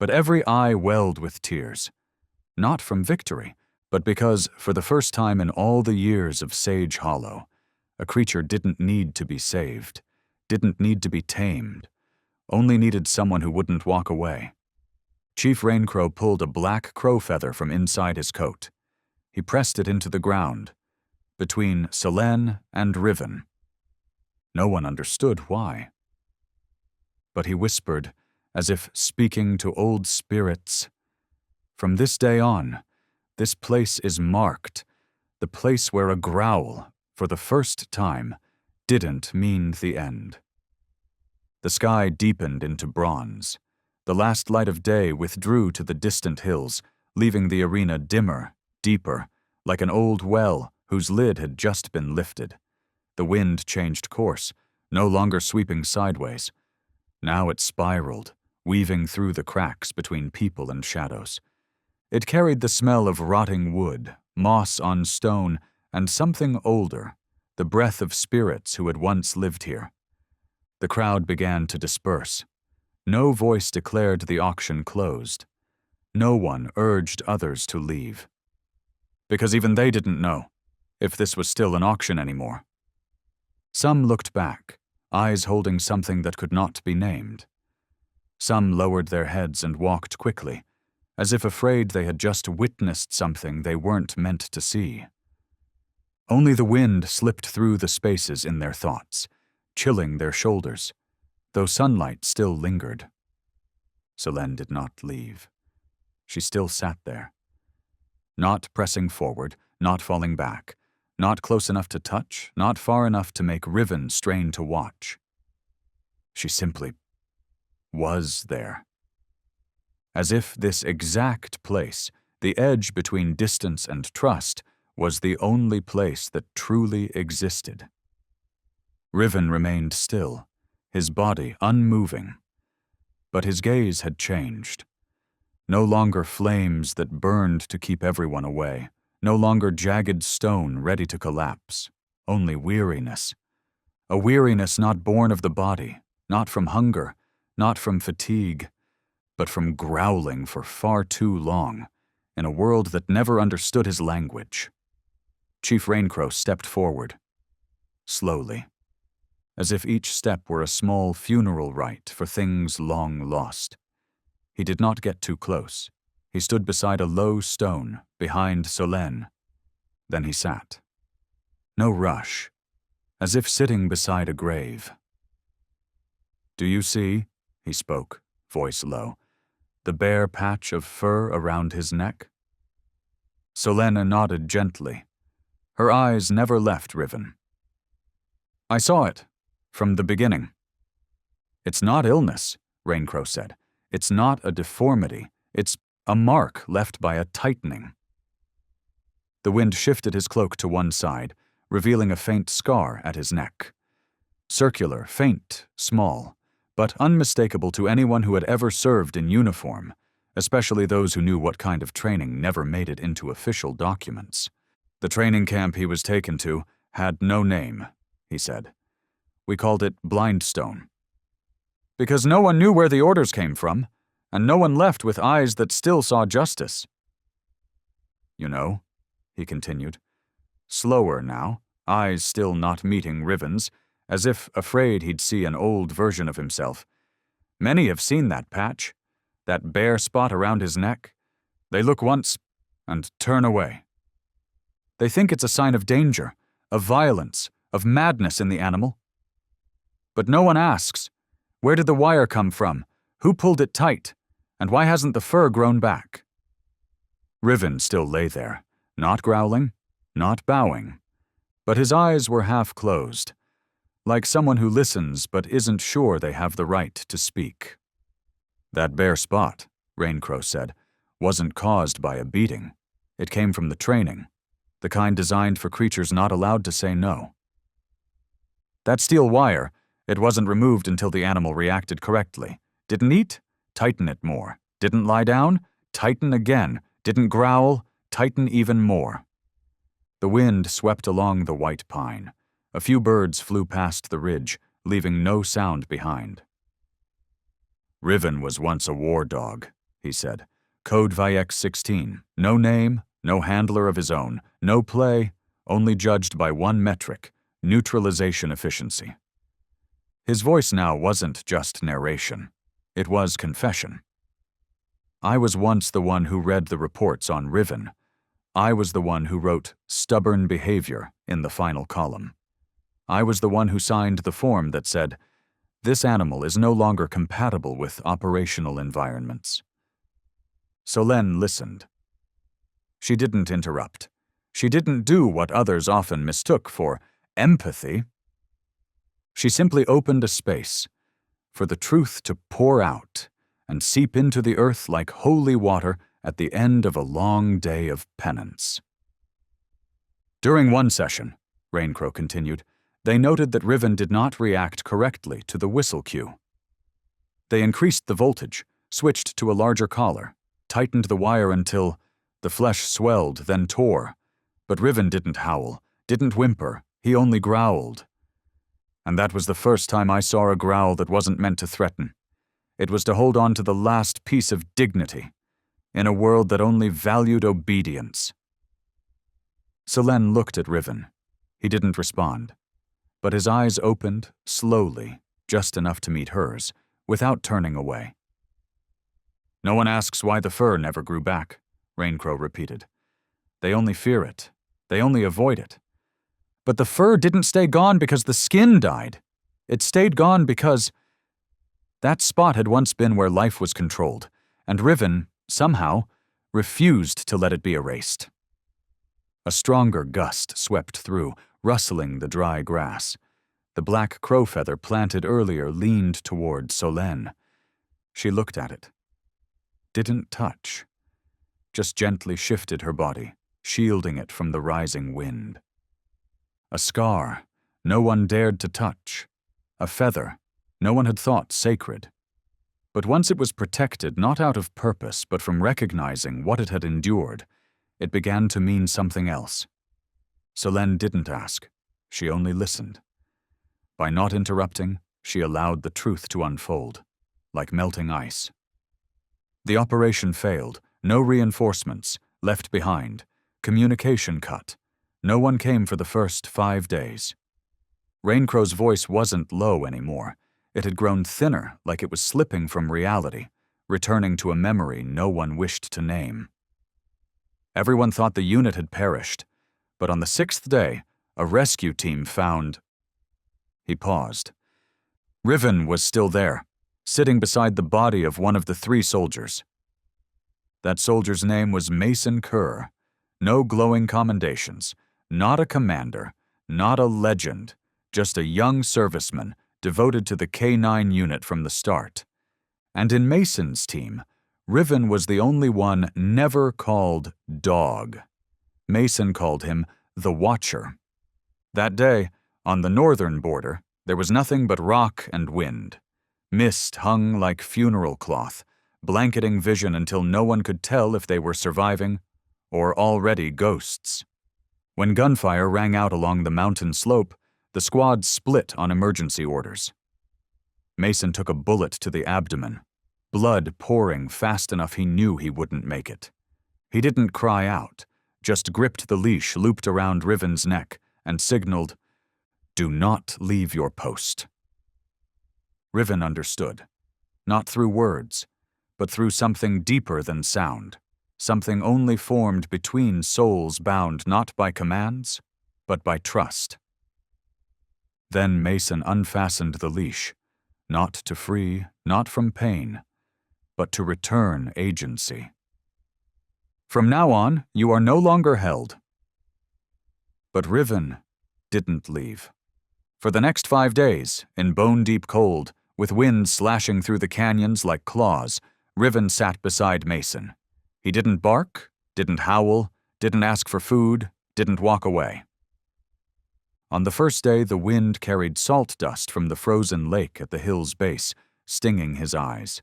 But every eye welled with tears, not from victory, but because, for the first time in all the years of Sage Hollow, a creature didn't need to be saved, didn't need to be tamed, only needed someone who wouldn't walk away. Chief Raincrow pulled a black crow feather from inside his coat. He pressed it into the ground, between Solène and Riven. No one understood why. But he whispered, as if speaking to old spirits, "From this day on, this place is marked, the place where a growl, for the first time, didn't mean the end." The sky deepened into bronze. The last light of day withdrew to the distant hills, leaving the arena dimmer, deeper, like an old well whose lid had just been lifted. The wind changed course, no longer sweeping sideways. Now it spiraled, weaving through the cracks between people and shadows. It carried the smell of rotting wood, moss on stone, and something older, the breath of spirits who had once lived here. The crowd began to disperse. No voice declared the auction closed. No one urged others to leave. Because even they didn't know if this was still an auction anymore. Some looked back, eyes holding something that could not be named. Some lowered their heads and walked quickly, as if afraid they had just witnessed something they weren't meant to see. Only the wind slipped through the spaces in their thoughts, chilling their shoulders, though sunlight still lingered. Solène did not leave. She still sat there. Not pressing forward, not falling back, not close enough to touch, not far enough to make Riven strain to watch. She simply was there. As if this exact place, the edge between distance and trust, was the only place that truly existed. Riven remained still, his body unmoving. But his gaze had changed. No longer flames that burned to keep everyone away. No longer jagged stone ready to collapse. Only weariness. A weariness not born of the body, not from hunger, not from fatigue, but from growling for far too long, in a world that never understood his language. Chief Raincrow stepped forward, slowly, as if each step were a small funeral rite for things long lost. He did not get too close. He stood beside a low stone, behind Solène. Then he sat. No rush, as if sitting beside a grave. "Do you see," he spoke, voice low, "the bare patch of fur around his neck?" Solène nodded gently. Her eyes never left Riven. "I saw it, from the beginning." "It's not illness," Raincrow said. "It's not a deformity. It's a mark left by a tightening." The wind shifted his cloak to one side, revealing a faint scar at his neck. Circular, faint, small, but unmistakable to anyone who had ever served in uniform, especially those who knew what kind of training never made it into official documents. "The training camp he was taken to had no name," he said. "We called it Blindstone. Because no one knew where the orders came from, and no one left with eyes that still saw justice. You know," he continued, slower now, eyes still not meeting Riven's, as if afraid he'd see an old version of himself. "Many have seen that patch, that bare spot around his neck. They look once and turn away. They think it's a sign of danger, of violence, of madness in the animal. But no one asks, where did the wire come from? Who pulled it tight? And why hasn't the fur grown back?" Riven still lay there, not growling, not bowing, but his eyes were half closed, like someone who listens but isn't sure they have the right to speak. "That bare spot," Raincrow said, "wasn't caused by a beating. It came from the training, the kind designed for creatures not allowed to say no. That steel wire, it wasn't removed until the animal reacted correctly. Didn't eat? Tighten it more. Didn't lie down? Tighten again. Didn't growl? Tighten even more." The wind swept along the white pine. A few birds flew past the ridge, leaving no sound behind. "Riven was once a war dog," he said. "Code Viex 16. No name, no handler of his own, no play, only judged by one metric, neutralization efficiency." His voice now wasn't just narration. It was confession. "I was once the one who read the reports on Riven. I was the one who wrote stubborn behavior in the final column. I was the one who signed the form that said, this animal is no longer compatible with operational environments." Solène listened. She didn't interrupt. She didn't do what others often mistook for empathy. She simply opened a space for the truth to pour out and seep into the earth like holy water at the end of a long day of penance. During one session, Raincrow continued, they noted that Riven did not react correctly to the whistle cue. They increased the voltage, switched to a larger collar, tightened the wire until the flesh swelled, then tore. But Riven didn't howl, didn't whimper, he only growled. And that was the first time I saw a growl that wasn't meant to threaten. It was to hold on to the last piece of dignity, in a world that only valued obedience. Selene looked at Riven. He didn't respond, but his eyes opened, slowly, just enough to meet hers, without turning away. "No one asks why the fur never grew back," Raincrow repeated. "They only fear it. They only avoid it. But the fur didn't stay gone because the skin died. It stayed gone because that spot had once been where life was controlled, and Riven, somehow, refused to let it be erased." A stronger gust swept through, rustling the dry grass. The black crow feather planted earlier leaned toward Selene. She looked at it. Didn't touch. Just gently shifted her body, shielding it from the rising wind. A scar no one dared to touch. A feather no one had thought sacred. But once it was protected not out of purpose but from recognizing what it had endured, it began to mean something else. Selene didn't ask. She only listened. By not interrupting, she allowed the truth to unfold, like melting ice. The operation failed. No reinforcements, left behind. Communication cut. No one came for the first 5 days. Raincrow's voice wasn't low anymore. It had grown thinner, like it was slipping from reality, returning to a memory no one wished to name. Everyone thought the unit had perished, but on the 6th day, a rescue team found... He paused. Riven was still there, sitting beside the body of one of the 3 soldiers. That soldier's name was Mason Kerr. No glowing commendations, not a commander, not a legend, just a young serviceman devoted to the K9 unit from the start. And in Mason's team, Riven was the only one never called Dog. Mason called him the Watcher. That day, on the northern border, there was nothing but rock and wind. Mist hung like funeral cloth, blanketing vision until no one could tell if they were surviving or already ghosts. When gunfire rang out along the mountain slope, the squad split on emergency orders. Mason took a bullet to the abdomen, blood pouring fast enough he knew he wouldn't make it. He didn't cry out, just gripped the leash looped around Riven's neck and signaled, "Do not leave your post." Riven understood, not through words, but through something deeper than sound, something only formed between souls bound not by commands, but by trust. Then Mason unfastened the leash, not to free, not from pain, but to return agency. "From now on, you are no longer held." But Riven didn't leave. For the next 5 days, in bone-deep cold, with wind slashing through the canyons like claws, Riven sat beside Mason. He didn't bark, didn't howl, didn't ask for food, didn't walk away. On the first day, the wind carried salt dust from the frozen lake at the hill's base, stinging his eyes.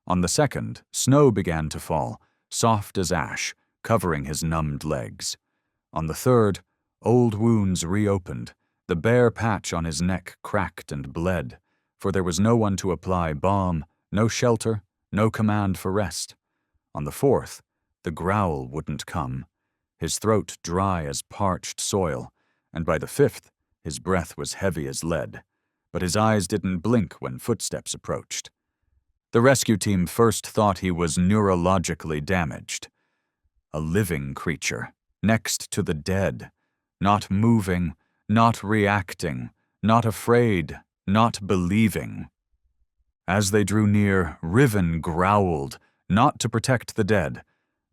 On the second, snow began to fall, soft as ash, covering his numbed legs. On the third, old wounds reopened. The bare patch on his neck cracked and bled, for there was no one to apply balm, no shelter, no command for rest. On the fourth, the growl wouldn't come, his throat dry as parched soil, and by the fifth, his breath was heavy as lead, but his eyes didn't blink when footsteps approached. The rescue team first thought he was neurologically damaged. A living creature, next to the dead, not moving, not reacting, not afraid, not believing. As they drew near, Riven growled, not to protect the dead,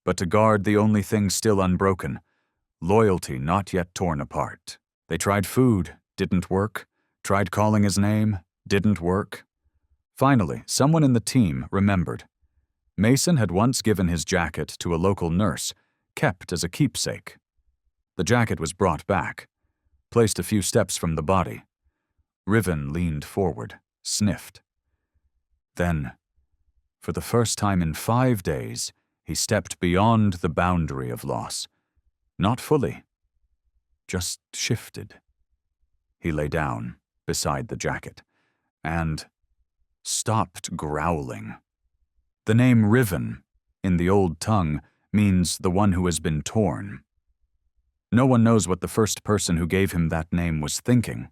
but to guard the only thing still unbroken, loyalty not yet torn apart. They tried food, didn't work. Tried calling his name, didn't work. Finally, someone in the team remembered. Mason had once given his jacket to a local nurse, kept as a keepsake. The jacket was brought back, placed a few steps from the body. Riven leaned forward, sniffed. Then, for the first time in 5 days, He stepped beyond the boundary of loss. Not fully, just shifted. He lay down beside the jacket and stopped growling. The name Riven, in the old tongue, means the one who has been torn. No one knows what the first person who gave him that name was thinking,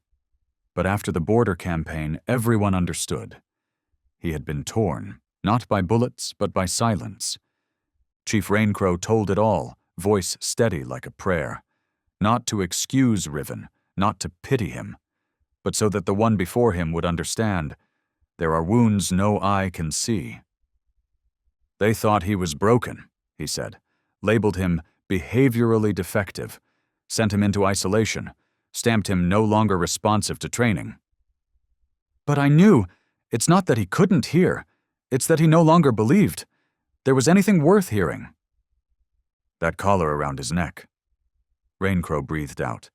but after the border campaign, everyone understood. He had been torn, not by bullets, but by silence. Chief Raincrow told it all, voice steady like a prayer. Not to excuse Riven, not to pity him, but so that the one before him would understand. There are wounds no eye can see. They thought he was broken, he said, labeled him behaviorally defective, sent him into isolation, stamped him no longer responsive to training. But I knew, it's not that he couldn't hear, it's that he no longer believed there was anything worth hearing. That collar around his neck, Raincrow breathed out,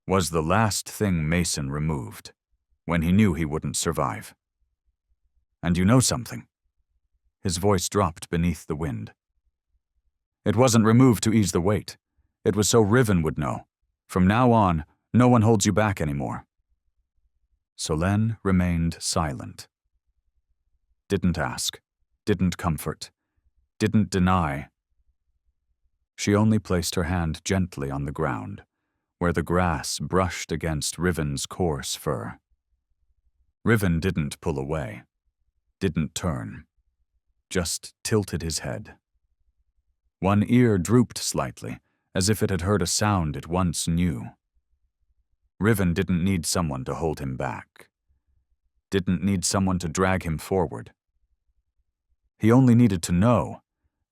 was the last thing Mason removed when he knew he wouldn't survive. And you know something? His voice dropped beneath the wind. It wasn't removed to ease the weight. It was so Riven would know. From now on, no one holds you back anymore. Solène remained silent. Didn't ask, didn't comfort, didn't deny. She only placed her hand gently on the ground, where the grass brushed against Riven's coarse fur. Riven didn't pull away, didn't turn, just tilted his head. One ear drooped slightly, as if it had heard a sound it once knew. Riven didn't need someone to hold him back, didn't need someone to drag him forward. He only needed to know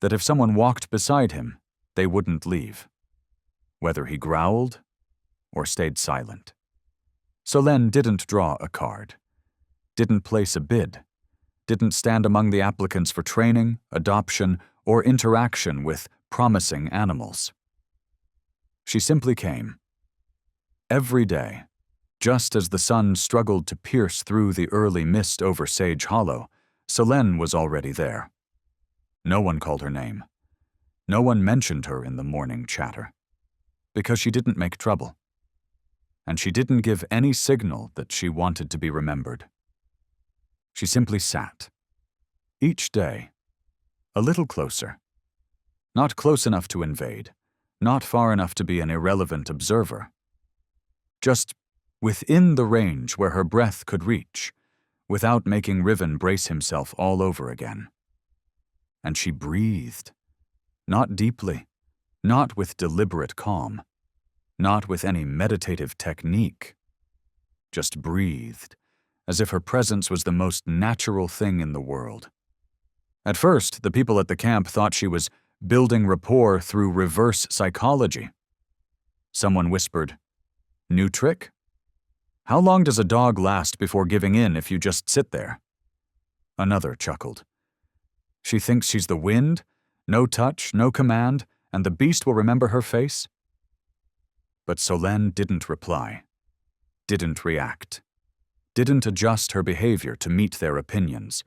that if someone walked beside him, they wouldn't leave, whether he growled or stayed silent. Solène didn't draw a card, didn't place a bid, didn't stand among the applicants for training, adoption, or interaction with promising animals. She simply came. Every day, just as the sun struggled to pierce through the early mist over Sage Hollow, Solène was already there. No one called her name. No one mentioned her in the morning chatter, because she didn't make trouble. And she didn't give any signal that she wanted to be remembered. She simply sat. Each day, a little closer. Not close enough to invade, not far enough to be an irrelevant observer. Just within the range where her breath could reach, without making Riven brace himself all over again. And she breathed. Not deeply, not with deliberate calm, not with any meditative technique. Just breathed, as if her presence was the most natural thing in the world. At first, the people at the camp thought she was building rapport through reverse psychology. Someone whispered, "New trick? How long does a dog last before giving in if you just sit there?" Another chuckled. "She thinks she's the wind? No touch, no command, and the beast will remember her face?" But Solène didn't reply, didn't react, didn't adjust her behavior to meet their opinions.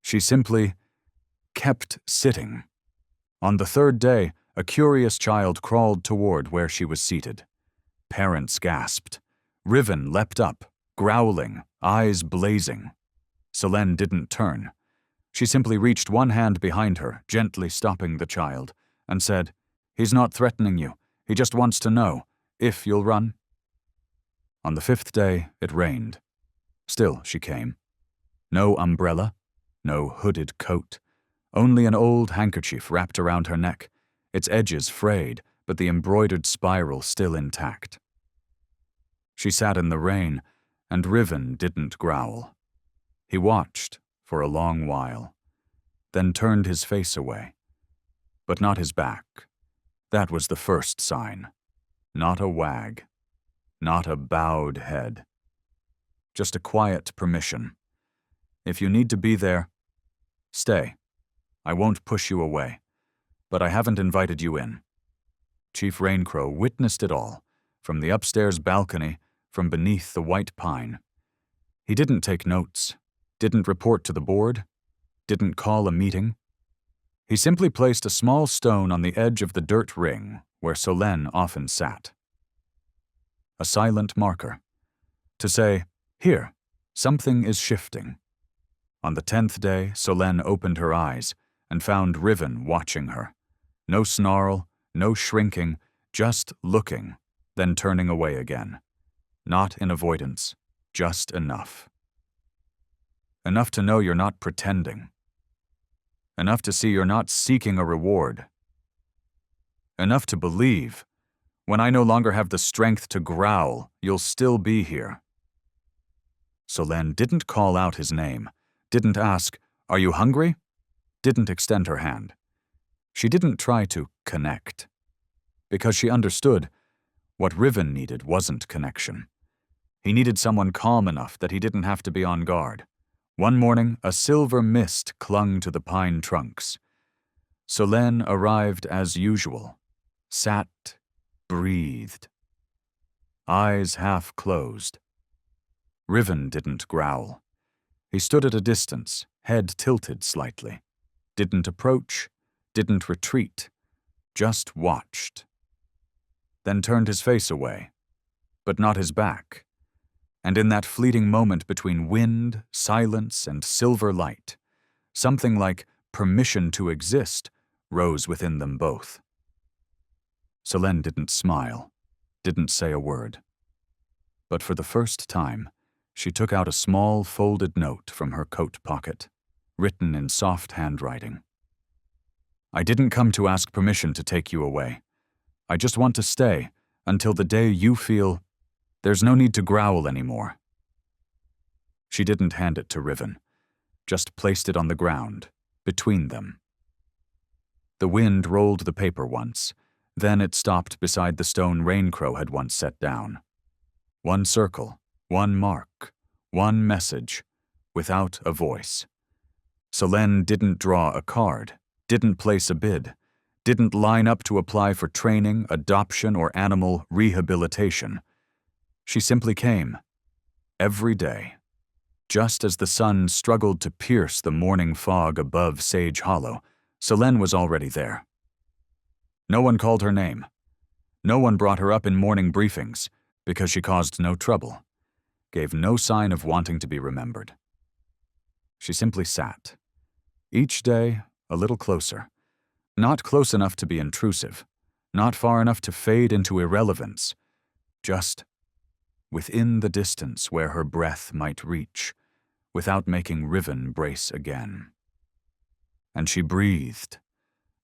She simply kept sitting. On the third day, a curious child crawled toward where she was seated. Parents gasped. Riven leapt up, growling, eyes blazing. Solène didn't turn. She simply reached one hand behind her, gently stopping the child, and said, "He's not threatening you. He just wants to know if you'll run." On the fifth day, it rained. Still she came. No umbrella, no hooded coat, only an old handkerchief wrapped around her neck, its edges frayed, but the embroidered spiral still intact. She sat in the rain, and Riven didn't growl. He watched for a long while, then turned his face away. But not his back. That was the first sign. Not a wag. Not a bowed head. Just a quiet permission. If you need to be there, stay. I won't push you away, but I haven't invited you in. Chief Raincrow witnessed it all, from the upstairs balcony, from beneath the white pine. He didn't take notes, didn't report to the board, didn't call a meeting. He simply placed a small stone on the edge of the dirt ring where Solène often sat. A silent marker. To say, "Here, something is shifting." On the 10th day, Solène opened her eyes and found Riven watching her. No snarl, no shrinking, just looking, then turning away again. Not in avoidance, just enough. Enough to know you're not pretending. Enough to see you're not seeking a reward. Enough to believe, when I no longer have the strength to growl, you'll still be here. Solène didn't call out his name, didn't ask, "Are you hungry?" Didn't extend her hand. She didn't try to connect. Because she understood, what Riven needed wasn't connection. He needed someone calm enough that he didn't have to be on guard. One morning, a silver mist clung to the pine trunks. Solène arrived as usual. Sat, breathed. Eyes half closed. Riven didn't growl. He stood at a distance, head tilted slightly. Didn't approach, didn't retreat, just watched. Then turned his face away, but not his back. And in that fleeting moment between wind, silence, and silver light, something like permission to exist rose within them both. Solène didn't smile, didn't say a word. But for the first time, she took out a small folded note from her coat pocket, written in soft handwriting. "I didn't come to ask permission to take you away. I just want to stay until the day you feel there's no need to growl anymore." She didn't hand it to Riven, just placed it on the ground, between them. The wind rolled the paper once, then it stopped beside the stone Raincrow had once set down. One circle, one mark, one message, without a voice. Solène didn't draw a card, didn't place a bid, didn't line up to apply for training, adoption, or animal rehabilitation. She simply came, every day, just as the sun struggled to pierce the morning fog above Sage Hollow. Solène was already there. No one called her name. No one brought her up in morning briefings, because she caused no trouble, gave no sign of wanting to be remembered. She simply sat, each day a little closer, not close enough to be intrusive, not far enough to fade into irrelevance, just within the distance where her breath might reach, without making Riven brace again. And she breathed,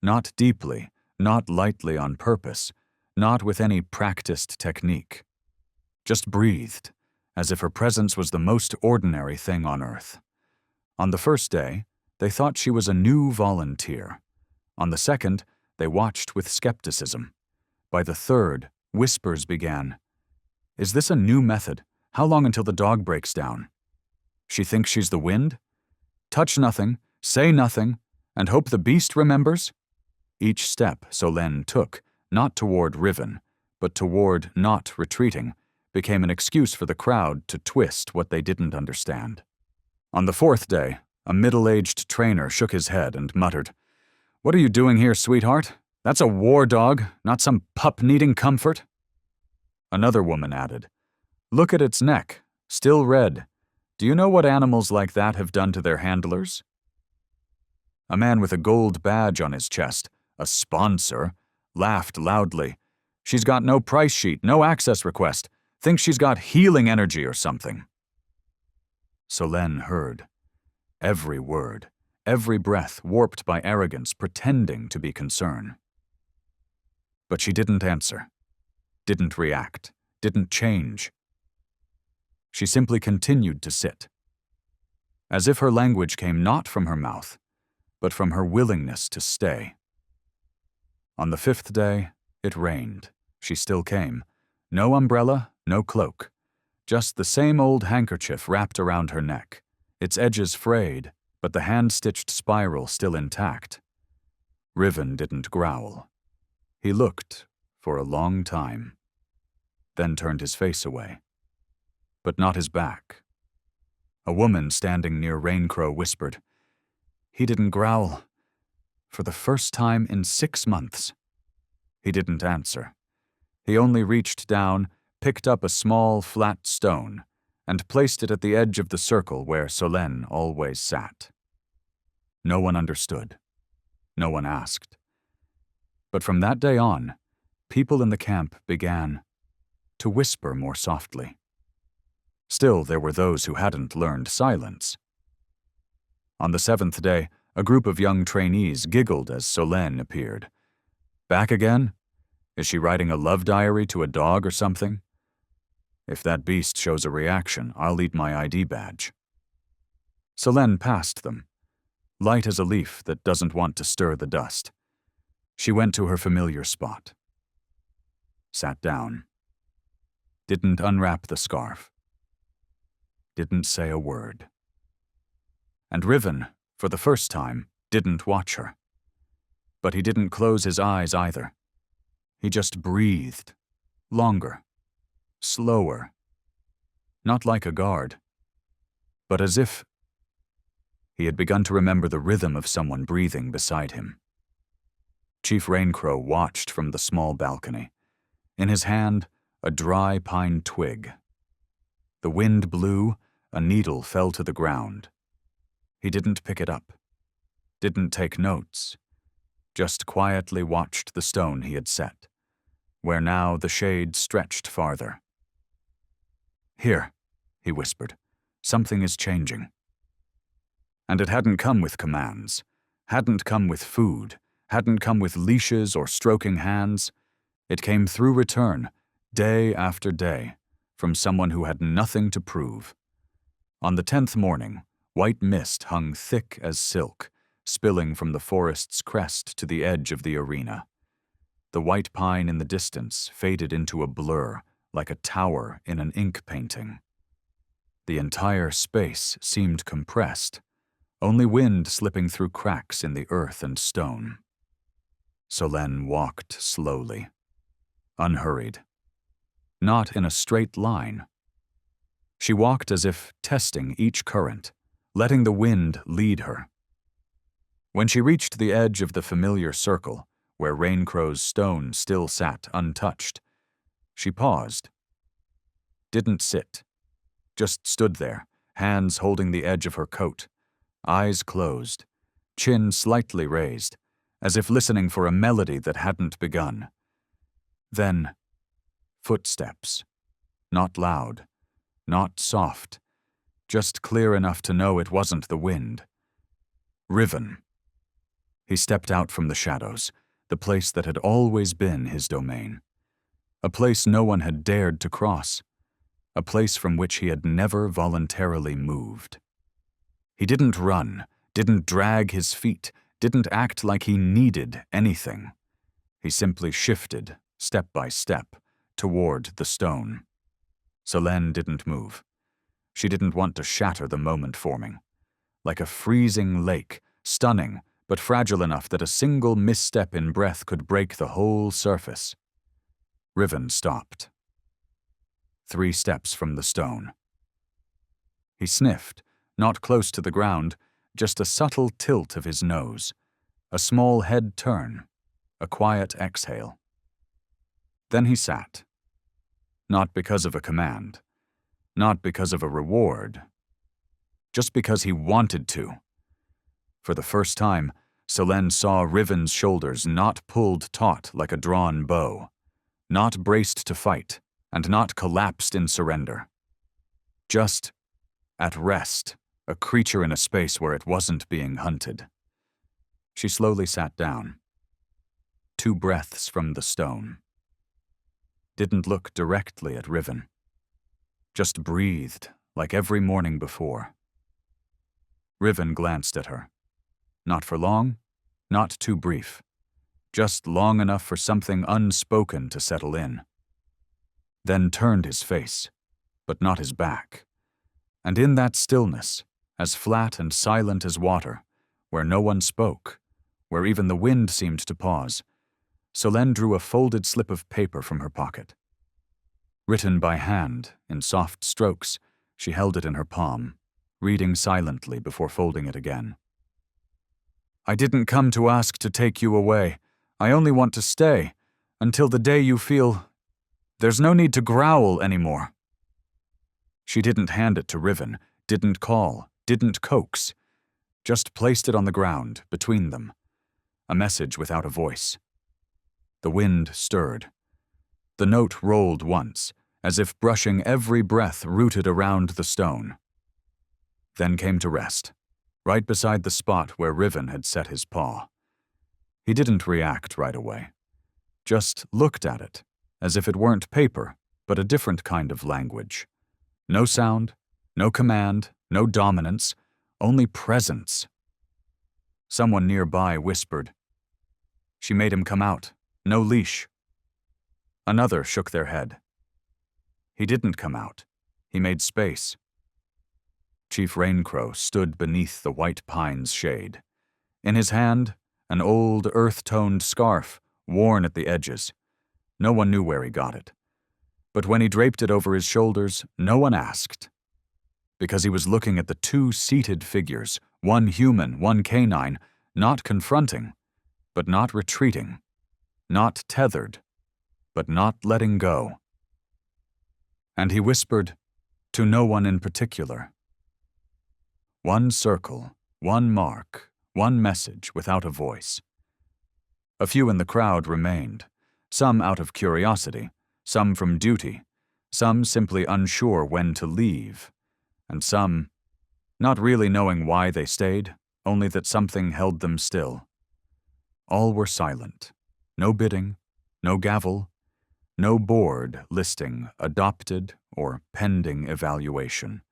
not deeply, not lightly on purpose, not with any practiced technique. Just breathed, as if her presence was the most ordinary thing on earth. On the first day, they thought she was a new volunteer. On the second, they watched with skepticism. By the third, whispers began. "Is this a new method? How long until the dog breaks down? She thinks she's the wind? Touch nothing, say nothing, and hope the beast remembers?" Each step Solène took, not toward Riven, but toward not retreating, became an excuse for the crowd to twist what they didn't understand. On the fourth day, a middle-aged trainer shook his head and muttered, "What are you doing here, sweetheart? That's a war dog, not some pup needing comfort." Another woman added, "Look at its neck, still red. Do you know what animals like that have done to their handlers?" A man with a gold badge on his chest, a sponsor, laughed loudly. "She's got no price sheet, no access request. Thinks she's got healing energy or something." Solène heard. Every word, every breath warped by arrogance, pretending to be concern. But she didn't answer, didn't react, didn't change. She simply continued to sit, as if her language came not from her mouth, but from her willingness to stay. On the fifth day, it rained. She still came. No umbrella, no cloak. Just the same old handkerchief wrapped around her neck, its edges frayed, but the hand-stitched spiral still intact. Riven didn't growl. He looked for a long time, then turned his face away, but not his back. A woman standing near Raincrow whispered, "He didn't growl. For the first time in 6 months. He didn't answer. He only reached down, picked up a small, flat stone, and placed it at the edge of the circle where Solène always sat. No one understood. No one asked. But from that day on, people in the camp began to whisper more softly. Still, there were those who hadn't learned silence. On the 7th day, a group of young trainees giggled as Solène appeared. Back again? Is she writing a love diary to a dog or something? If that beast shows a reaction, I'll eat my ID badge. Solène passed them, light as a leaf that doesn't want to stir the dust. She went to her familiar spot. Sat down. Didn't unwrap the scarf. Didn't say a word. And Riven, for the first time, didn't watch her. But he didn't close his eyes either. He just breathed. Longer. Slower. Not like a guard, but as if he had begun to remember the rhythm of someone breathing beside him. Chief Raincrow watched from the small balcony. In his hand, a dry pine twig. The wind blew, a needle fell to the ground. He didn't pick it up, didn't take notes, just quietly watched the stone he had set, where now the shade stretched farther. Here, he whispered, something is changing. And it hadn't come with commands, hadn't come with food, hadn't come with leashes or stroking hands. It came through return, day after day, from someone who had nothing to prove. On the 10th morning, white mist hung thick as silk, spilling from the forest's crest to the edge of the arena. The white pine in the distance faded into a blur, like a tower in an ink painting. The entire space seemed compressed, only wind slipping through cracks in the earth and stone. Solène walked slowly, unhurried, not in a straight line. She walked as if testing each current, letting the wind lead her. When she reached the edge of the familiar circle, where Raincrow's stone still sat untouched, she paused. Didn't sit. Just stood there, hands holding the edge of her coat, eyes closed, chin slightly raised, as if listening for a melody that hadn't begun. Then, footsteps. Not loud, not soft, just clear enough to know it wasn't the wind. Riven. He stepped out from the shadows, the place that had always been his domain. A place no one had dared to cross. A place from which he had never voluntarily moved. He didn't run, didn't drag his feet, didn't act like he needed anything. He simply shifted, step by step, toward the stone. Solène didn't move. She didn't want to shatter the moment forming. Like a freezing lake, stunning, but fragile enough that a single misstep in breath could break the whole surface. Riven stopped. 3 steps from the stone. He sniffed, not close to the ground, just a subtle tilt of his nose, a small head turn, a quiet exhale. Then he sat. Not because of a command, not because of a reward, just because he wanted to. For the first time, Solène saw Riven's shoulders not pulled taut like a drawn bow, not braced to fight, and not collapsed in surrender. Just at rest, a creature in a space where it wasn't being hunted. She slowly sat down. 2 breaths from the stone. Didn't look directly at Riven. Just breathed, like every morning before. Riven glanced at her. Not for long, not too brief. Just long enough for something unspoken to settle in. Then turned his face, but not his back. And in that stillness, as flat and silent as water, where no one spoke, where even the wind seemed to pause, Solène drew a folded slip of paper from her pocket. Written by hand, in soft strokes, she held it in her palm, reading silently before folding it again. I didn't come to ask to take you away. I only want to stay, until the day you feel there's no need to growl anymore. She didn't hand it to Riven, didn't call, didn't coax, just placed it on the ground, between them. A message without a voice. The wind stirred. The note rolled once, as if brushing every breath rooted around the stone. Then came to rest, right beside the spot where Riven had set his paw. He didn't react right away. Just looked at it, as if it weren't paper, but a different kind of language. No sound, no command, no dominance, only presence. Someone nearby whispered. She made him come out, no leash. Another shook their head. He didn't come out. He made space. Chief Raincrow stood beneath the white pine's shade. In his hand, an old earth-toned scarf, worn at the edges. No one knew where he got it. But when he draped it over his shoulders, no one asked. Because he was looking at the two seated figures, one human, one canine, not confronting, but not retreating, not tethered, but not letting go. And he whispered, to no one in particular. One circle, one mark, one message without a voice. A few in the crowd remained, some out of curiosity, some from duty, some simply unsure when to leave, and some not really knowing why they stayed, only that something held them still. All were silent, no bidding, no gavel, no board listing adopted or pending evaluation.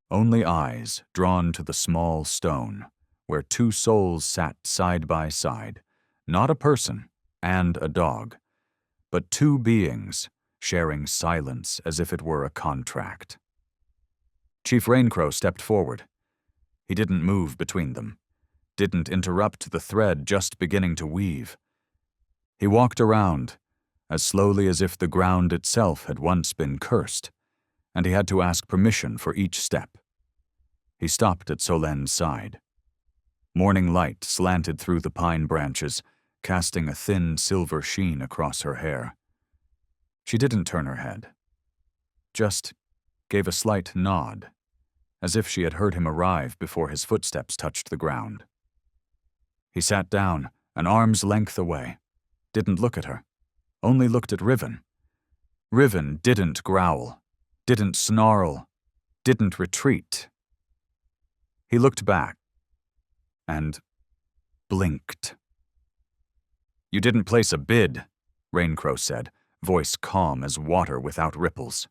Only eyes drawn to the small stone, where two souls sat side by side, not a person and a dog, but two beings sharing silence as if it were a contract. Chief Raincrow stepped forward. He didn't move between them, didn't interrupt the thread just beginning to weave. He walked around, as slowly as if the ground itself had once been cursed, and he had to ask permission for each step. He stopped at Solenne's side. Morning light slanted through the pine branches, casting a thin silver sheen across her hair. She didn't turn her head, just gave a slight nod, as if she had heard him arrive before his footsteps touched the ground. He sat down, an arm's length away, didn't look at her, only looked at Riven. Riven didn't growl, didn't snarl, didn't retreat. He looked back and blinked. You didn't place a bid, Raincrow said, voice calm as water without ripples.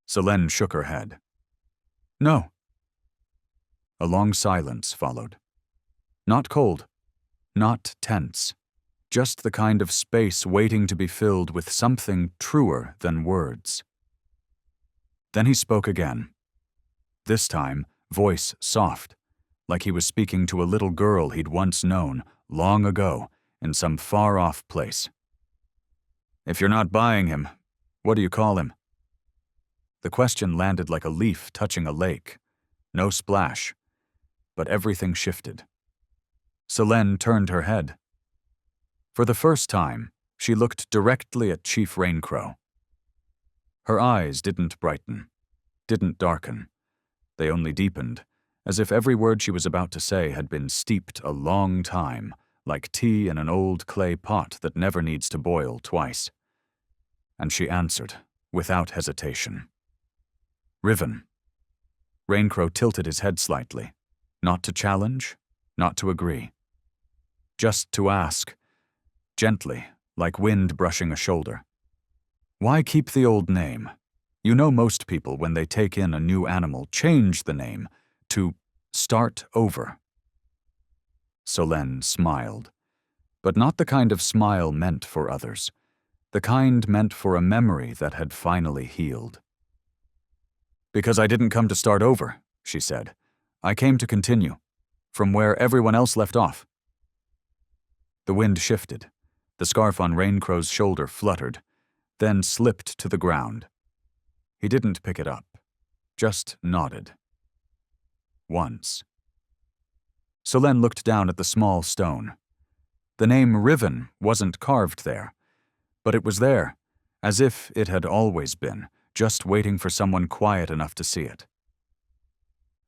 Solenne shook her head. No. A long silence followed. Not cold, not tense, just the kind of space waiting to be filled with something truer than words. Then he spoke again. This time, voice soft, like he was speaking to a little girl he'd once known, long ago, in some far-off place. If you're not buying him, what do you call him? The question landed like a leaf touching a lake. No splash, but everything shifted. Solenne turned her head. For the first time, she looked directly at Chief Raincrow. Her eyes didn't brighten, didn't darken. They only deepened, as if every word she was about to say had been steeped a long time, like tea in an old clay pot that never needs to boil twice. And she answered, without hesitation. Riven. Raincrow tilted his head slightly, not to challenge, not to agree. Just to ask, gently, like wind brushing a shoulder. Why keep the old name? You know most people, when they take in a new animal, change the name to start over. Solenne smiled, but not the kind of smile meant for others, the kind meant for a memory that had finally healed. Because I didn't come to start over, she said. I came to continue, from where everyone else left off. The wind shifted. The scarf on Raincrow's shoulder fluttered, then slipped to the ground. He didn't pick it up, just nodded. Once. Solène looked down at the small stone. The name Riven wasn't carved there, but it was there, as if it had always been, just waiting for someone quiet enough to see it.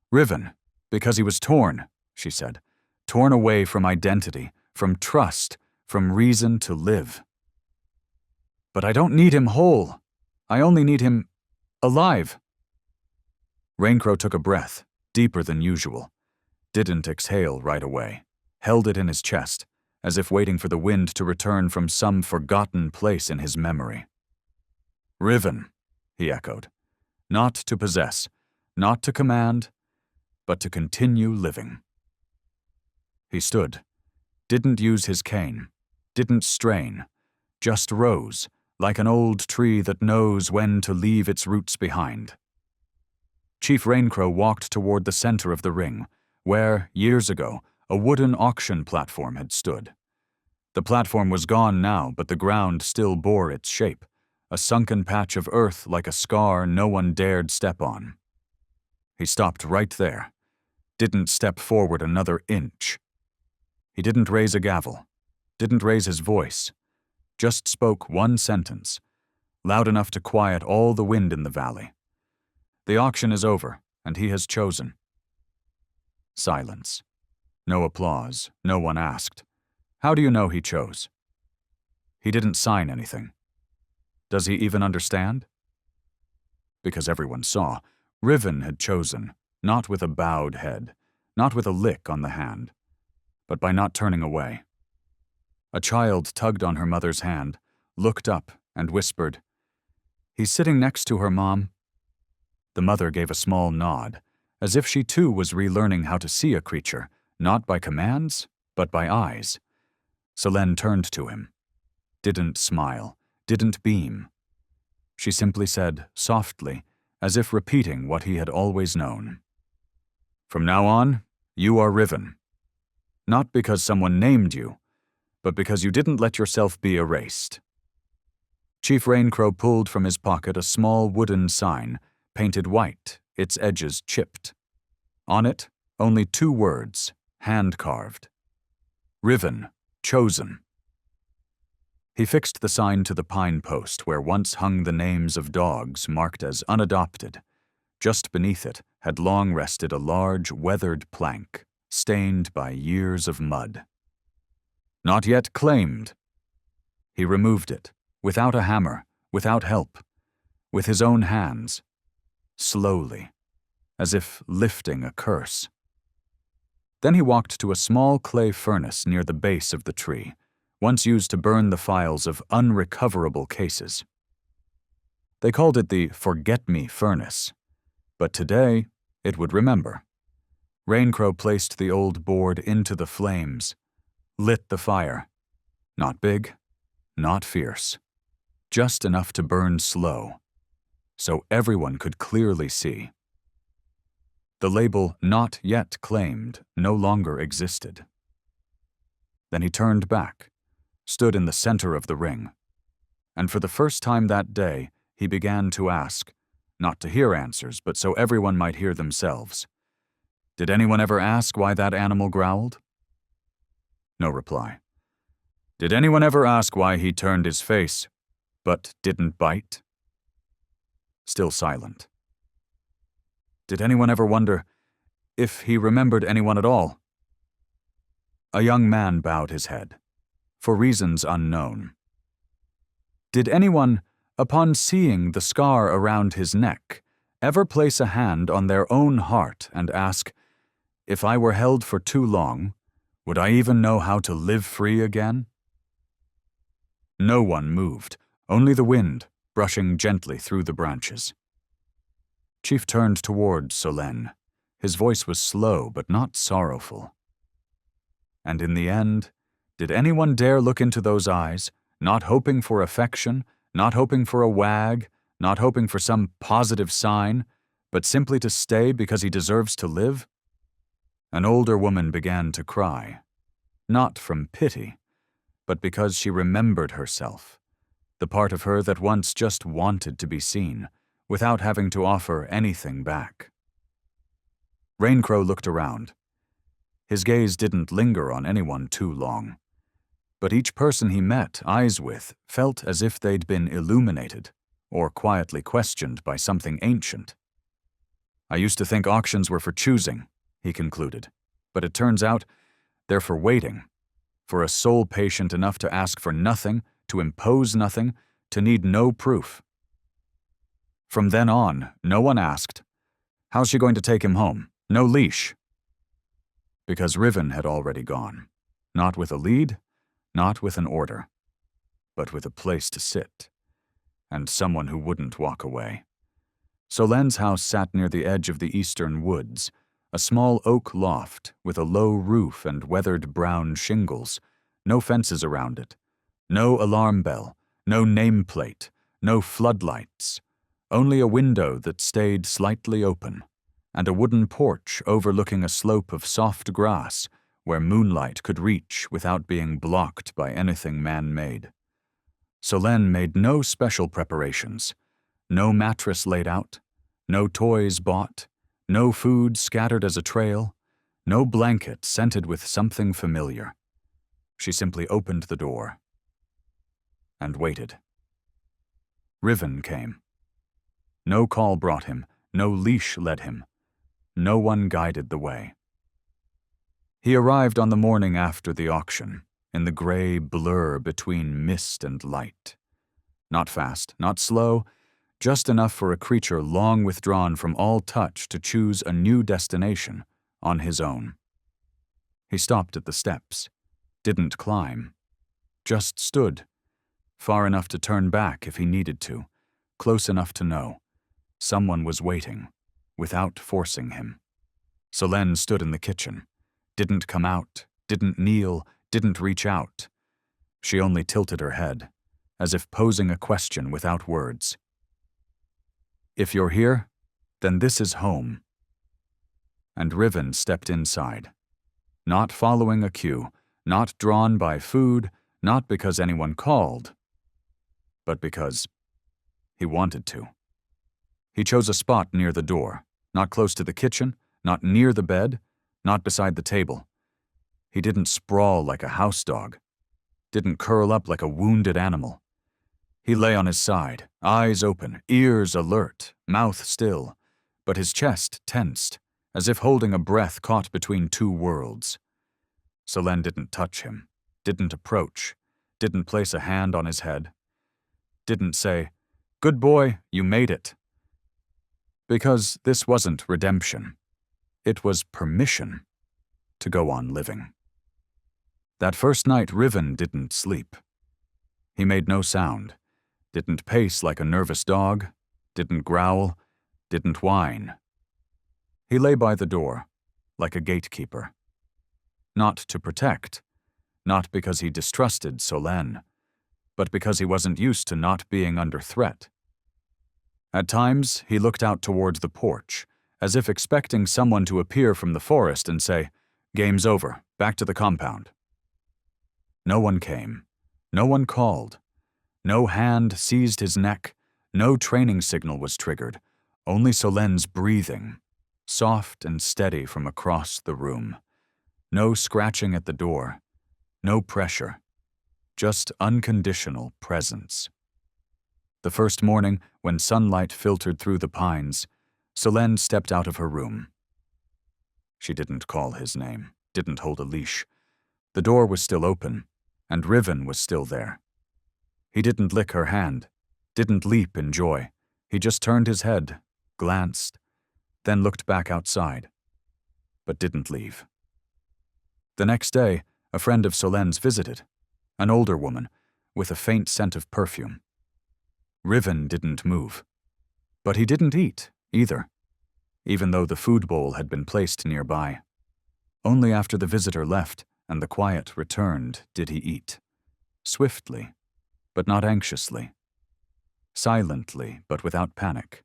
Riven, because he was torn, she said. Torn away from identity, from trust, from reason to live. But I don't need him whole. I only need him alive. Raincrow took a breath, deeper than usual. Didn't exhale right away. Held it in his chest, as if waiting for the wind to return from some forgotten place in his memory. Riven, he echoed. Not to possess, not to command, but to continue living. He stood, didn't use his cane, didn't strain, just rose, like an old tree that knows when to leave its roots behind. Chief Raincrow walked toward the center of the ring, where, years ago, a wooden auction platform had stood. The platform was gone now, but the ground still bore its shape, a sunken patch of earth like a scar no one dared step on. He stopped right there, didn't step forward another inch. He didn't raise a gavel, didn't raise his voice, just spoke one sentence, loud enough to quiet all the wind in the valley. The auction is over, and he has chosen. Silence. No applause, no one asked. How do you know he chose? He didn't sign anything. Does he even understand? Because everyone saw, Riven had chosen, not with a bowed head, not with a lick on the hand, but by not turning away. A child tugged on her mother's hand, looked up, and whispered, "He's sitting next to her, Mom." The mother gave a small nod, as if she too was relearning how to see a creature, not by commands, but by eyes. Solène turned to him. Didn't smile, didn't beam. She simply said, softly, as if repeating what he had always known. "From now on, you are Riven. Not because someone named you, but because you didn't let yourself be erased." Chief Raincrow pulled from his pocket a small wooden sign, painted white, its edges chipped. On it, only 2 words, hand-carved. Riven, chosen. He fixed the sign to the pine post where once hung the names of dogs marked as unadopted. Just beneath it had long rested a large, weathered plank, stained by years of mud. Not yet claimed. He removed it, without a hammer, without help, with his own hands, slowly, as if lifting a curse. Then he walked to a small clay furnace near the base of the tree, once used to burn the files of unrecoverable cases. They called it the Forget-Me Furnace, but today it would remember. Raincrow placed the old board into the flames, lit the fire. Not big, not fierce, just enough to burn slow, so everyone could clearly see. The label "Not Yet Claimed" no longer existed. Then he turned back, stood in the center of the ring, and for the first time that day he began to ask, not to hear answers, but so everyone might hear themselves. Did anyone ever ask why that animal growled? No reply. Did anyone ever ask why he turned his face, but didn't bite? Still silent. Did anyone ever wonder if he remembered anyone at all? A young man bowed his head, for reasons unknown. Did anyone, upon seeing the scar around his neck, ever place a hand on their own heart and ask, if I were held for too long, would I even know how to live free again? No one moved, only the wind, brushing gently through the branches. Chief turned toward Solène. His voice was slow but not sorrowful. And in the end, did anyone dare look into those eyes, not hoping for affection, not hoping for a wag, not hoping for some positive sign, but simply to stay because he deserves to live? An older woman began to cry, not from pity, but because she remembered herself, the part of her that once just wanted to be seen, without having to offer anything back. Raincrow looked around. His gaze didn't linger on anyone too long. But each person he met eyes with felt as if they'd been illuminated or quietly questioned by something ancient. "I used to think auctions were for choosing," he concluded, "but it turns out they're for waiting, for a soul patient enough to ask for nothing, to impose nothing, to need no proof." From then on, no one asked, "How's she going to take him home? No leash." Because Riven had already gone, not with a lead, not with an order, but with a place to sit, and someone who wouldn't walk away. Solen's house sat near the edge of the eastern woods, a small oak loft with a low roof and weathered brown shingles, no fences around it, no alarm bell, no nameplate, no floodlights, only a window that stayed slightly open, and a wooden porch overlooking a slope of soft grass where moonlight could reach without being blocked by anything man-made. Solen made no special preparations, no mattress laid out, no toys bought, no food scattered as a trail, no blanket scented with something familiar. She simply opened the door and waited. Riven came. No call brought him, no leash led him, no one guided the way. He arrived on the morning after the auction, in the gray blur between mist and light. Not fast, not slow, just enough for a creature long withdrawn from all touch to choose a new destination on his own. He stopped at the steps, didn't climb, just stood, far enough to turn back if he needed to, close enough to know someone was waiting, without forcing him. Solen stood in the kitchen, didn't come out, didn't kneel, didn't reach out. She only tilted her head, as if posing a question without words. "If you're here, then this is home." And Riven stepped inside, not following a cue, not drawn by food, not because anyone called, but because he wanted to. He chose a spot near the door, not close to the kitchen, not near the bed, not beside the table. He didn't sprawl like a house dog, didn't curl up like a wounded animal. He lay on his side, eyes open, ears alert, mouth still, but his chest tensed, as if holding a breath caught between two worlds. Solen didn't touch him, didn't approach, didn't place a hand on his head, didn't say, "Good boy, you made it." Because this wasn't redemption. It was permission to go on living. That first night, Riven didn't sleep. He made no sound, didn't pace like a nervous dog, didn't growl, didn't whine. He lay by the door, like a gatekeeper. Not to protect, not because he distrusted Solen, but because he wasn't used to not being under threat. At times, he looked out towards the porch, as if expecting someone to appear from the forest and say, "Game's over, back to the compound." No one came, no one called, no hand seized his neck, no training signal was triggered, only Solen's breathing, soft and steady from across the room. No scratching at the door, no pressure, just unconditional presence. The first morning, when sunlight filtered through the pines, Solen stepped out of her room. She didn't call his name, didn't hold a leash. The door was still open, and Riven was still there. He didn't lick her hand, didn't leap in joy. He just turned his head, glanced, then looked back outside, but didn't leave. The next day, a friend of Solen's visited, an older woman, with a faint scent of perfume. Riven didn't move, but he didn't eat, either, even though the food bowl had been placed nearby. Only after the visitor left and the quiet returned did he eat. Swiftly, but not anxiously. Silently, but without panic.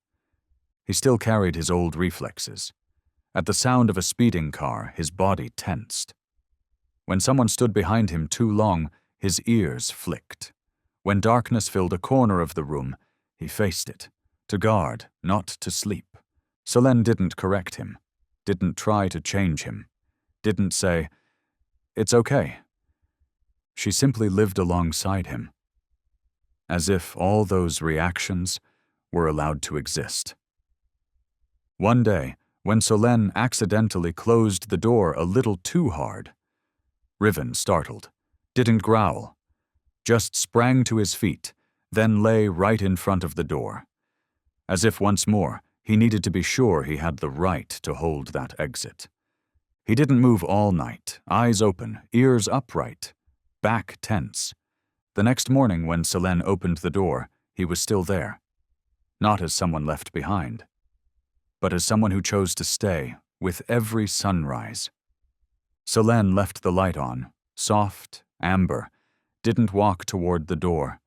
He still carried his old reflexes. At the sound of a speeding car, his body tensed. When someone stood behind him too long, his ears flicked. When darkness filled a corner of the room, he faced it, to guard, not to sleep. Solen didn't correct him, didn't try to change him. didn't say, "It's okay." She simply lived alongside him, as if all those reactions were allowed to exist. One day, when Solène accidentally closed the door a little too hard, Riven, startled, didn't growl, just sprang to his feet, then lay right in front of the door, as if once more he needed to be sure he had the right to hold that exit. He didn't move all night, eyes open, ears upright, back tense. The next morning when Solène opened the door, he was still there, not as someone left behind, but as someone who chose to stay with every sunrise. Solène left the light on, soft, amber, didn't walk toward the door,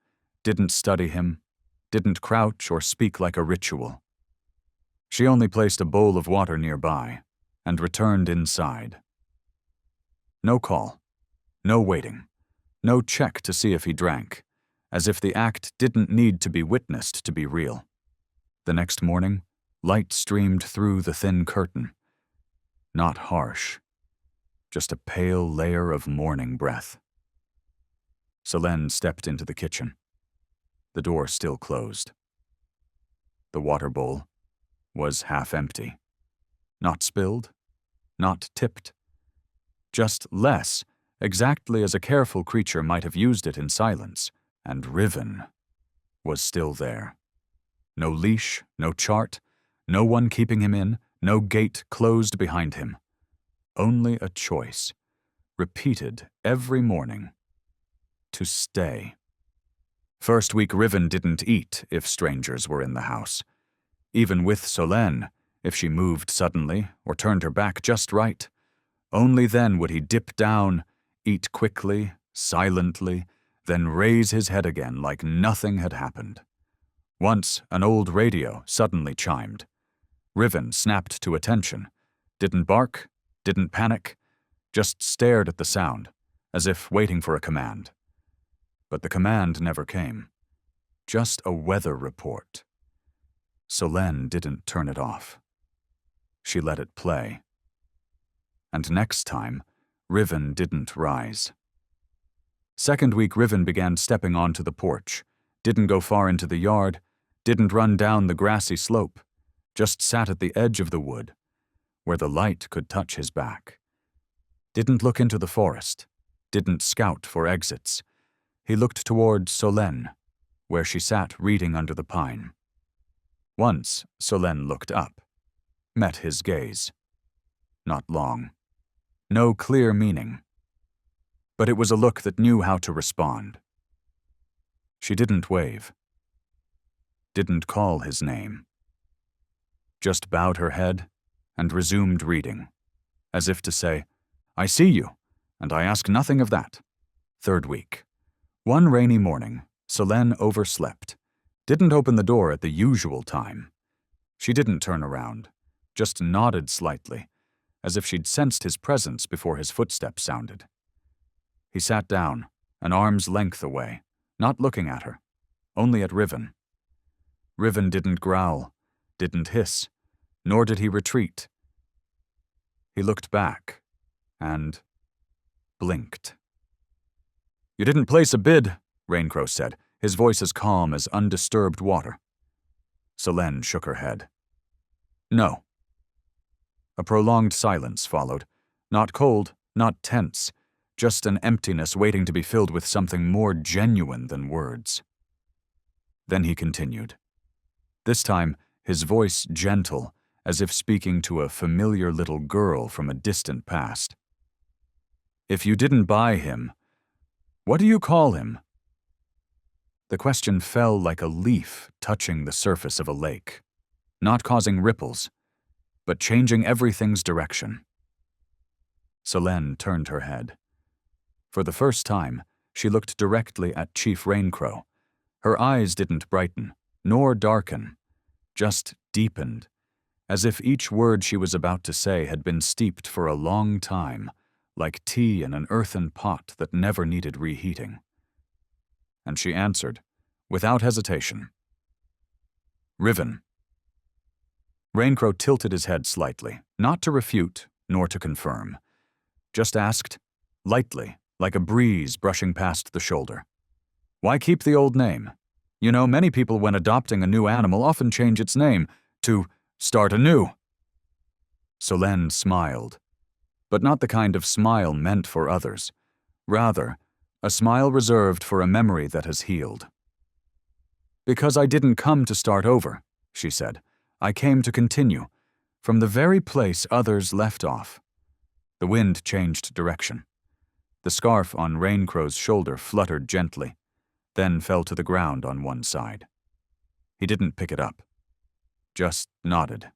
didn't study him, didn't crouch or speak like a ritual. She only placed a bowl of water nearby and returned inside. No call, no waiting, no check to see if he drank, as if the act didn't need to be witnessed to be real. The next morning, light streamed through the thin curtain. Not harsh, just a pale layer of morning breath. Solène stepped into the kitchen. The door still closed. The water bowl was half empty. Not spilled, not tipped. Just less, exactly as a careful creature might have used it in silence, and Riven was still there. No leash, no chart, no one keeping him in, no gate closed behind him. Only a choice, repeated every morning, to stay. First week, Riven didn't eat if strangers were in the house. Even with Solène, if she moved suddenly or turned her back just right, only then would he dip down, eat quickly, silently, then raise his head again like nothing had happened. Once, an old radio suddenly chimed. Riven snapped to attention, didn't bark, didn't panic, just stared at the sound, as if waiting for a command. But the command never came. Just a weather report. Solène didn't turn it off. She let it play. And next time, Riven didn't rise. Second week, Riven began stepping onto the porch, didn't go far into the yard, didn't run down the grassy slope, just sat at the edge of the wood, where the light could touch his back. Didn't look into the forest, didn't scout for exits. He looked toward Solène, where she sat reading under the pine. Once, Solène looked up, met his gaze. Not long. No clear meaning. But it was a look that knew how to respond. She didn't wave. Didn't call his name. Just bowed her head and resumed reading, as if to say, "I see you, and I ask nothing of that." Third week. One rainy morning, Solène overslept. Didn't open the door at the usual time. She didn't turn around, just nodded slightly, as if she'd sensed his presence before his footsteps sounded. He sat down, an arm's length away, not looking at her, only at Riven. Riven didn't growl, didn't hiss, nor did he retreat. He looked back and blinked. "You didn't place a bid," Raincrow said, his voice as calm as undisturbed water. Solène shook her head. "No." A prolonged silence followed, not cold, not tense, just an emptiness waiting to be filled with something more genuine than words. Then he continued. This time, his voice gentle, as if speaking to a familiar little girl from a distant past. "If you didn't buy him, what do you call him?" The question fell like a leaf touching the surface of a lake, not causing ripples, but changing everything's direction. Solène turned her head. For the first time, she looked directly at Chief Raincrow. Her eyes didn't brighten, nor darken, just deepened, as if each word she was about to say had been steeped for a long time, like tea in an earthen pot that never needed reheating. And she answered, without hesitation. "Riven." Raincrow tilted his head slightly, not to refute, nor to confirm, just asked, lightly, like a breeze brushing past the shoulder. Why keep the old name? You know, many people when adopting a new animal often change its name to start anew. Solène smiled, but not the kind of smile meant for others. Rather, a smile reserved for a memory that has healed. Because I didn't come to start over, she said. I came to continue, from the very place others left off. The wind changed direction. The scarf on Raincrow's shoulder fluttered gently, then fell to the ground on one side. He didn't pick it up, just nodded.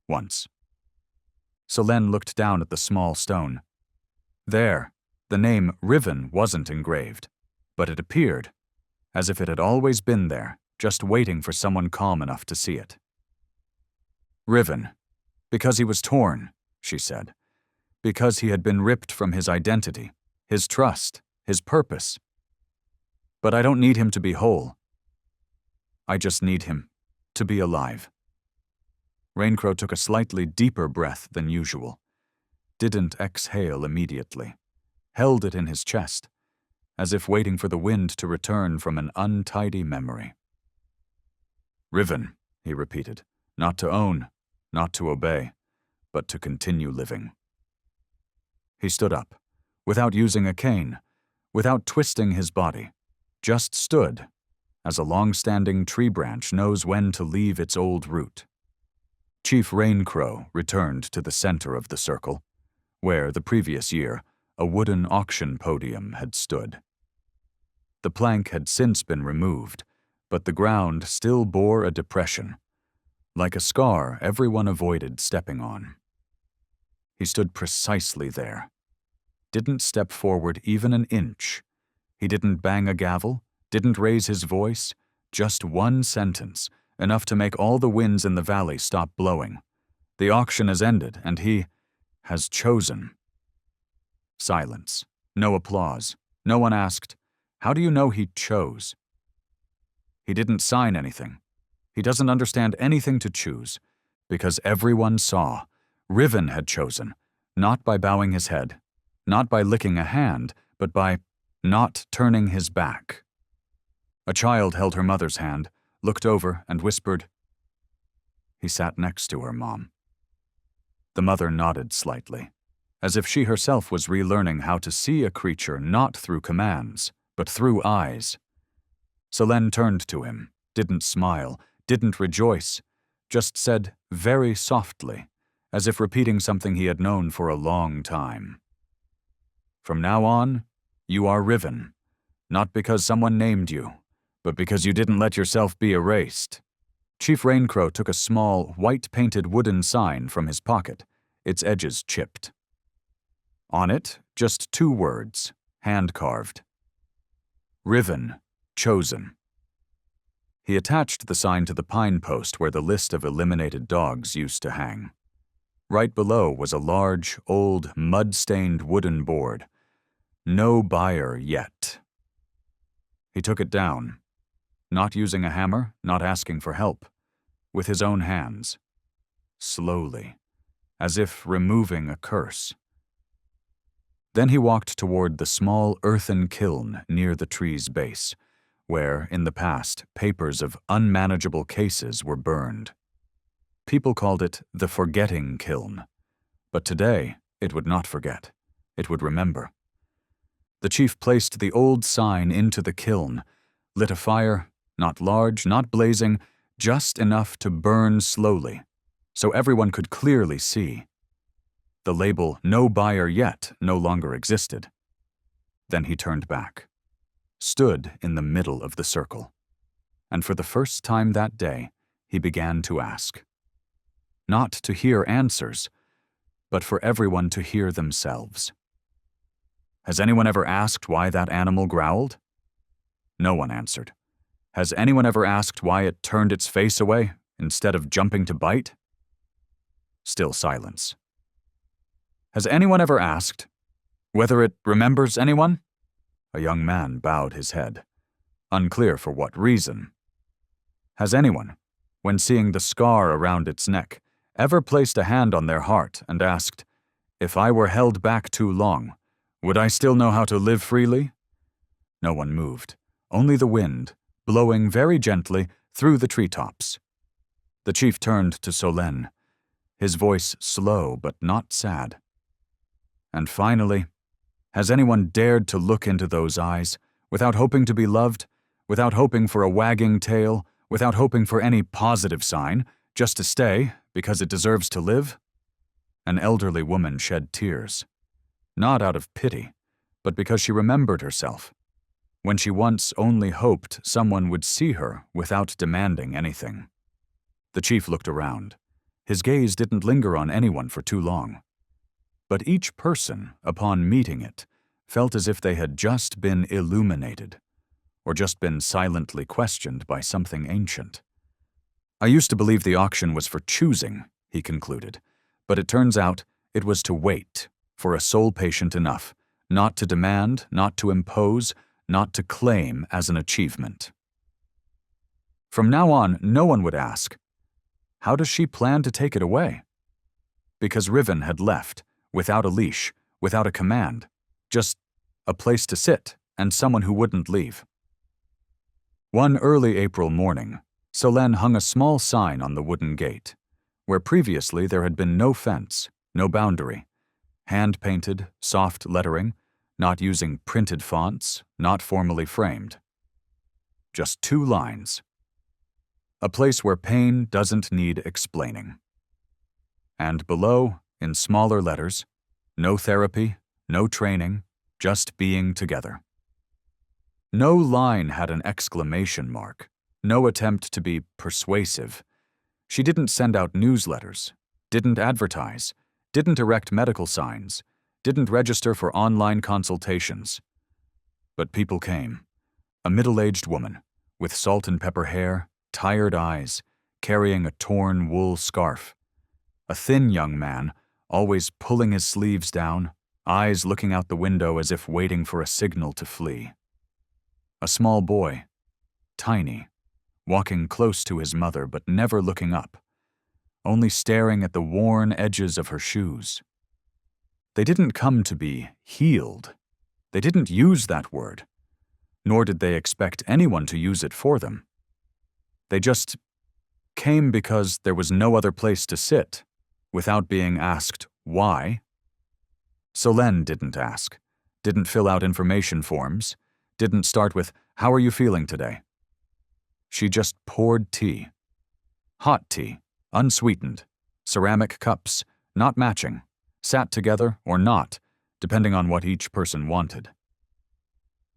Once. Solène looked down at the small stone. There, the name Riven wasn't engraved, but it appeared, as if it had always been there, just waiting for someone calm enough to see it. Riven, because he was torn, she said, because he had been ripped from his identity, his trust, his purpose. But I don't need him to be whole. I just need him to be alive. Raincrow took a slightly deeper breath than usual, didn't exhale immediately, held it in his chest, as if waiting for the wind to return from an untidy memory. Riven, he repeated, not to own, not to obey, but to continue living. He stood up, without using a cane, without twisting his body, just stood, as a long-standing tree branch knows when to leave its old root. Chief Raincrow returned to the center of the circle, where, the previous year, a wooden auction podium had stood. The plank had since been removed, but the ground still bore a depression, like a scar everyone avoided stepping on. He stood precisely there. Didn't step forward even an inch. He didn't bang a gavel, didn't raise his voice, just one sentence, enough to make all the winds in the valley stop blowing. The auction has ended, and he has chosen. Silence. No applause. No one asked, "How do you know he chose?" He didn't sign anything. He doesn't understand anything to choose, because everyone saw. Riven had chosen, not by bowing his head, not by licking a hand, but by not turning his back. A child held her mother's hand, looked over, and whispered, "He sat next to her, Mom." The mother nodded slightly, as if she herself was relearning how to see a creature not through commands, but through eyes. Solène turned to him, didn't smile, didn't rejoice, just said very softly, as if repeating something he had known for a long time. "From now on, you are Riven, not because someone named you, but because you didn't let yourself be erased." Chief Raincrow took a small, white-painted wooden sign from his pocket, its edges chipped. On it, just 2 words, hand-carved. Riven, chosen. He attached the sign to the pine post where the list of eliminated dogs used to hang. Right below was a large, old, mud-stained wooden board. No buyer yet. He took it down, not using a hammer, not asking for help, with his own hands, slowly, as if removing a curse. Then he walked toward the small earthen kiln near the tree's base, where, in the past, papers of unmanageable cases were burned. People called it the forgetting kiln, but today it would not forget. It would remember. The chief placed the old sign into the kiln, lit a fire, not large, not blazing, just enough to burn slowly, so everyone could clearly see. The label "No buyer yet" no longer existed. Then he turned back, stood in the middle of the circle, and for the first time that day, he began to ask. Not to hear answers, but for everyone to hear themselves. Has anyone ever asked why that animal growled? No one answered. Has anyone ever asked why it turned its face away instead of jumping to bite? Still silence. Has anyone ever asked whether it remembers anyone? A young man bowed his head, unclear for what reason. Has anyone, when seeing the scar around its neck, ever placed a hand on their heart and asked, If I were held back too long, would I still know how to live freely? No one moved, only the wind, blowing very gently through the treetops. The chief turned to Solène, his voice slow but not sad. And finally, has anyone dared to look into those eyes, without hoping to be loved, without hoping for a wagging tail, without hoping for any positive sign, just to stay, because it deserves to live? An elderly woman shed tears, not out of pity, but because she remembered herself, when she once only hoped someone would see her without demanding anything. The chief looked around. His gaze didn't linger on anyone for too long. But each person, upon meeting it, felt as if they had just been illuminated, or just been silently questioned by something ancient. I used to believe the auction was for choosing, he concluded, but it turns out it was to wait, for a soul patient enough, not to demand, not to impose, not to claim as an achievement. From now on, no one would ask, how does she plan to take it away? Because Riven had left, without a leash, without a command, just a place to sit and someone who wouldn't leave. One early April morning, Solène hung a small sign on the wooden gate, where previously there had been no fence, no boundary, hand-painted, soft lettering, not using printed fonts, not formally framed. Just 2 lines. A place where pain doesn't need explaining. And below, in smaller letters, no therapy, no training, just being together. No line had an exclamation mark, no attempt to be persuasive. She didn't send out newsletters, didn't advertise, didn't erect medical signs, didn't register for online consultations. But people came. A middle-aged woman, with salt and pepper hair, tired eyes, carrying a torn wool scarf. A thin young man, always pulling his sleeves down, eyes looking out the window as if waiting for a signal to flee. A small boy, tiny, walking close to his mother but never looking up, only staring at the worn edges of her shoes. They didn't come to be healed. They didn't use that word, nor did they expect anyone to use it for them. They just came because there was no other place to sit, without being asked why. Solène didn't ask, didn't fill out information forms, didn't start with, "How are you feeling today?" She just poured tea. Hot tea, unsweetened, ceramic cups, not matching, sat together or not, depending on what each person wanted.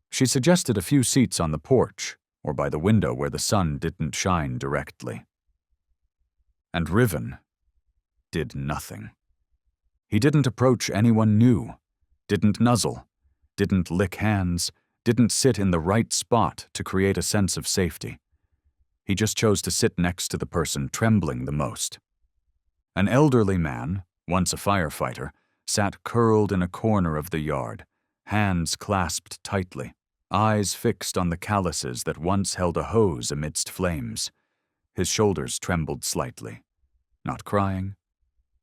She suggested a few seats on the porch, or by the window where the sun didn't shine directly. And Riven did nothing. He didn't approach anyone new, didn't nuzzle, didn't lick hands, didn't sit in the right spot to create a sense of safety. He just chose to sit next to the person trembling the most. An elderly man, once a firefighter, sat curled in a corner of the yard, hands clasped tightly, eyes fixed on the calluses that once held a hose amidst flames. His shoulders trembled slightly. Not crying,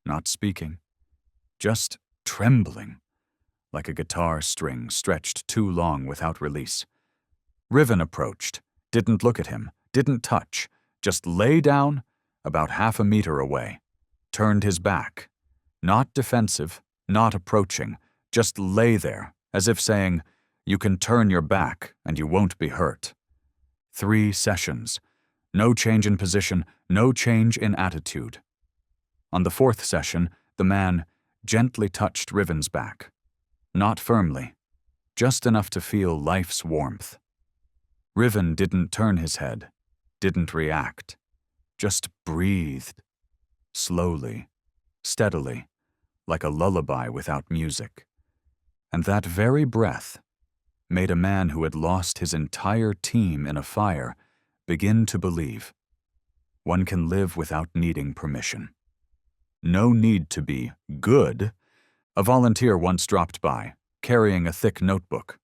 not speaking, just trembling, like a guitar string stretched too long without release. Riven approached, didn't look at him, didn't touch, just lay down about 1/2 meter away, turned his back, not defensive, not approaching, just lay there, as if saying, "You can turn your back and you won't be hurt." 3 sessions, no change in position, no change in attitude. On the 4th session, the man gently touched Riven's back. Not firmly, just enough to feel life's warmth. Riven didn't turn his head, didn't react, just breathed, slowly, steadily, like a lullaby without music. And that very breath made a man who had lost his entire team in a fire begin to believe. One can live without needing permission. No need to be good. A volunteer once dropped by, carrying a thick notebook.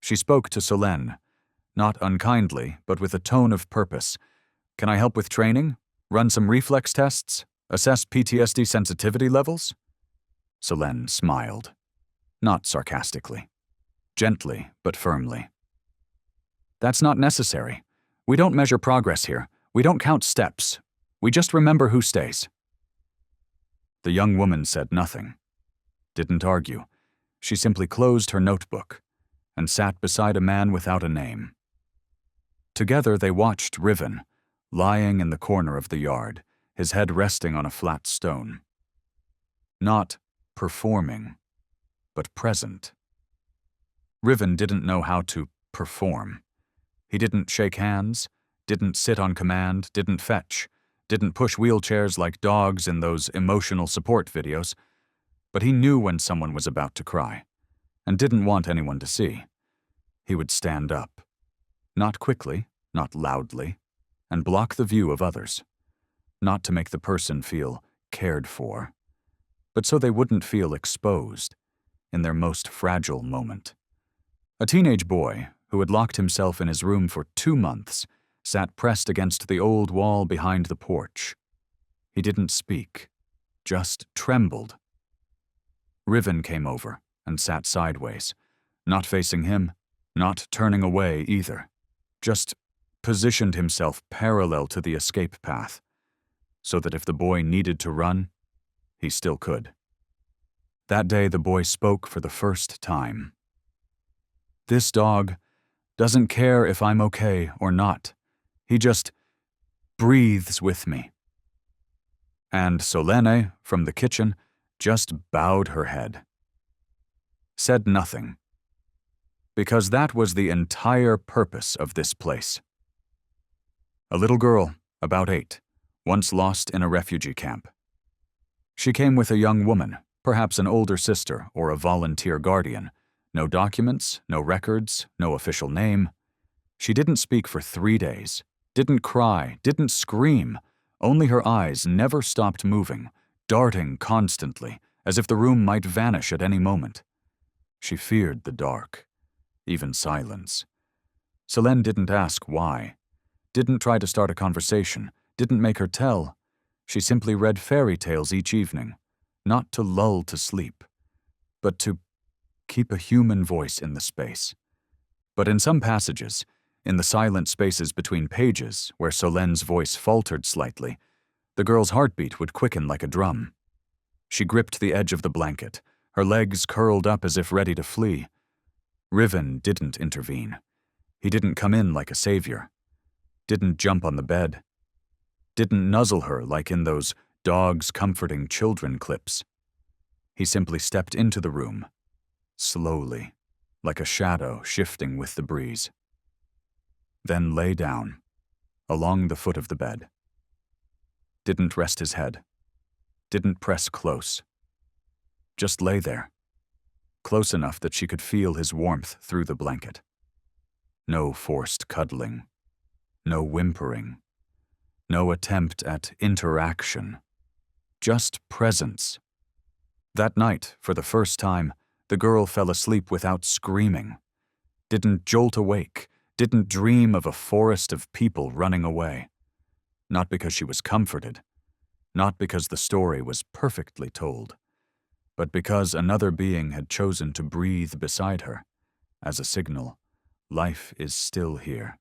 She spoke to Solène, not unkindly, but with a tone of purpose. "Can I help with training? Run some reflex tests? Assess PTSD sensitivity levels?" Solène smiled, not sarcastically, gently but firmly. That's not necessary. We don't measure progress here. We don't count steps. We just remember who stays. The young woman said nothing, didn't argue. She simply closed her notebook and sat beside a man without a name. Together they watched Riven, lying in the corner of the yard, his head resting on a flat stone. Not performing, but present. Riven didn't know how to perform. He didn't shake hands, didn't sit on command, didn't fetch, didn't push wheelchairs like dogs in those emotional support videos, but he knew when someone was about to cry, and didn't want anyone to see. He would stand up, not quickly, not loudly, and block the view of others, not to make the person feel cared for, but so they wouldn't feel exposed in their most fragile moment. A teenage boy who had locked himself in his room for 2 months sat pressed against the old wall behind the porch. He didn't speak, just trembled. Riven came over and sat sideways, not facing him, not turning away either, just positioned himself parallel to the escape path, so that if the boy needed to run, he still could. That day the boy spoke for the first time. "This dog doesn't care if I'm okay or not. He just breathes with me." And Solène, from the kitchen, just bowed her head. Said nothing. Because that was the entire purpose of this place. A little girl, about 8, once lost in a refugee camp. She came with a young woman, perhaps an older sister or a volunteer guardian. No documents, no records, no official name. She didn't speak for 3 days, didn't cry, didn't scream. Only her eyes never stopped moving, darting constantly, as if the room might vanish at any moment. She feared the dark, even silence. Solène didn't ask why, didn't try to start a conversation, didn't make her tell. She simply read fairy tales each evening, not to lull to sleep, but to keep a human voice in the space. But in some passages, in the silent spaces between pages where Solène's voice faltered slightly, the girl's heartbeat would quicken like a drum. She gripped the edge of the blanket, her legs curled up as if ready to flee. Riven didn't intervene. He didn't come in like a savior, didn't jump on the bed, didn't nuzzle her like in those dogs comforting children clips. He simply stepped into the room, slowly, like a shadow shifting with the breeze. Then lay down, along the foot of the bed. Didn't rest his head, didn't press close. Just lay there, close enough that she could feel his warmth through the blanket. No forced cuddling, no whimpering, no attempt at interaction, just presence. That night, for the first time, the girl fell asleep without screaming, didn't jolt awake, didn't dream of a forest of people running away. Not because she was comforted, not because the story was perfectly told, but because another being had chosen to breathe beside her, as a signal, life is still here,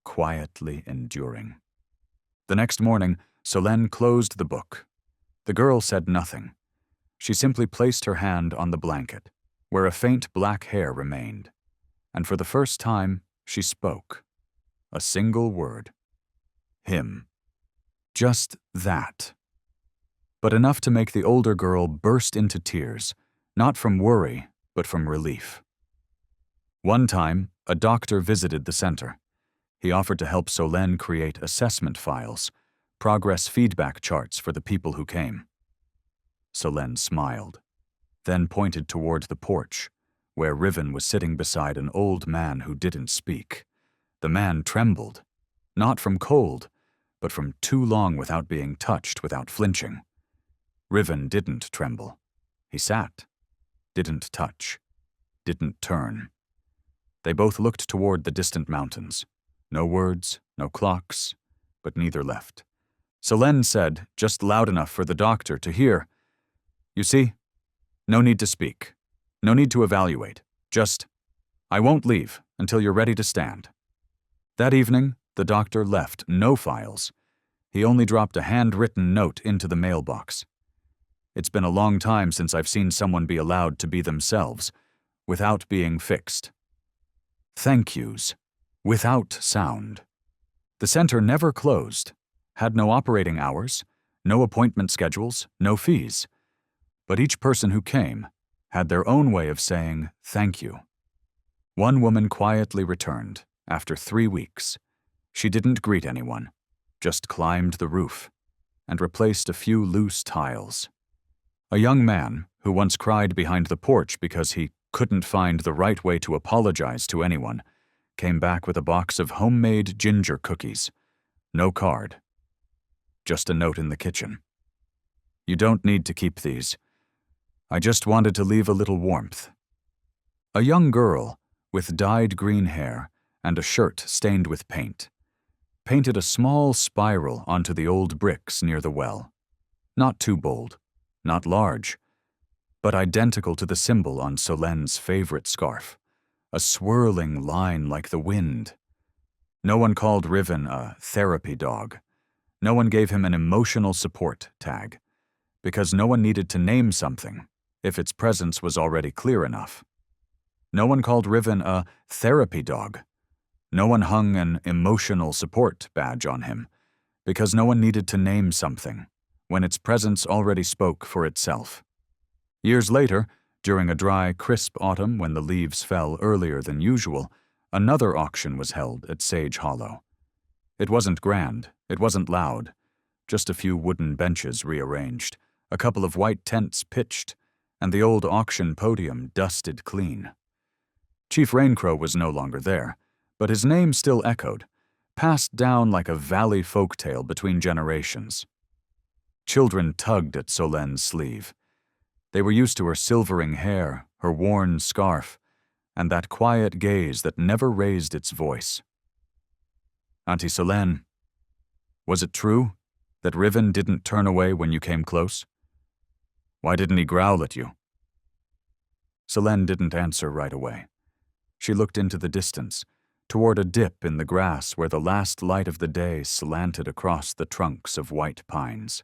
quietly enduring. The next morning, Solène closed the book. The girl said nothing. She simply placed her hand on the blanket, where a faint black hair remained, and for the first time, she spoke. A single word. Him. Just that. But enough to make the older girl burst into tears, not from worry, but from relief. One time, a doctor visited the center. He offered to help Solène create assessment files, progress feedback charts for the people who came. Solène smiled, then pointed toward the porch, where Riven was sitting beside an old man who didn't speak. The man trembled, not from cold, but from too long without being touched without flinching. Riven didn't tremble. He sat, didn't touch, didn't turn. They both looked toward the distant mountains. No words, no clocks, but neither left. Solène said, just loud enough for the doctor to hear, "You see, No need to speak. No need to evaluate. Just, I won't leave until you're ready to stand. That evening, the doctor left no files. He only dropped a handwritten note into the mailbox. It's been a long time since I've seen someone be allowed to be themselves, without being fixed. Thank yous, without sound. The center never closed, had no operating hours, no appointment schedules, no fees. But each person who came had their own way of saying thank you. One woman quietly returned after 3 weeks. She didn't greet anyone, just climbed the roof and replaced a few loose tiles. A young man who once cried behind the porch because he couldn't find the right way to apologize to anyone came back with a box of homemade ginger cookies. No card. Just a note in the kitchen. You don't need to keep these. I just wanted to leave a little warmth. A young girl with dyed green hair and a shirt stained with paint painted a small spiral onto the old bricks near the well. Not too bold, not large, but identical to the symbol on Solenne's favorite scarf, a swirling line like the wind. No one called Riven a therapy dog. No one gave him an emotional support tag, because no one needed to name something if its presence was already clear enough. No one called Riven a therapy dog. No one hung an emotional support badge on him, because no one needed to name something when its presence already spoke for itself. Years later, during a dry, crisp autumn when the leaves fell earlier than usual, another auction was held at Sage Hollow. It wasn't grand, it wasn't loud, just a few wooden benches rearranged, a couple of white tents pitched, and the old auction podium dusted clean. Chief Raincrow was no longer there, but his name still echoed, passed down like a valley folktale between generations. Children tugged at Solenne's sleeve. They were used to her silvering hair, her worn scarf, and that quiet gaze that never raised its voice. Auntie Solenne, was it true that Riven didn't turn away when you came close? Why didn't he growl at you? Solenne didn't answer right away. She looked into the distance, toward a dip in the grass where the last light of the day slanted across the trunks of white pines.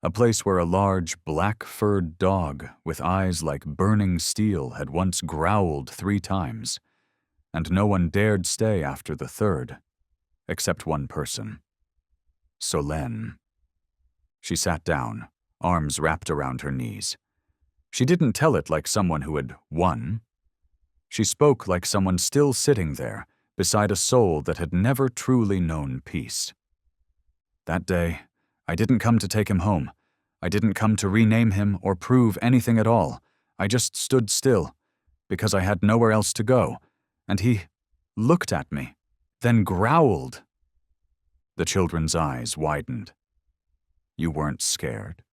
A place where a large, black-furred dog with eyes like burning steel had once growled 3 times, and no one dared stay after the third, except one person. Solenne. She sat down, arms wrapped around her knees. She didn't tell it like someone who had won. She spoke like someone still sitting there, beside a soul that had never truly known peace. That day, I didn't come to take him home. I didn't come to rename him or prove anything at all. I just stood still, because I had nowhere else to go, and he looked at me, then growled. The children's eyes widened. You weren't scared?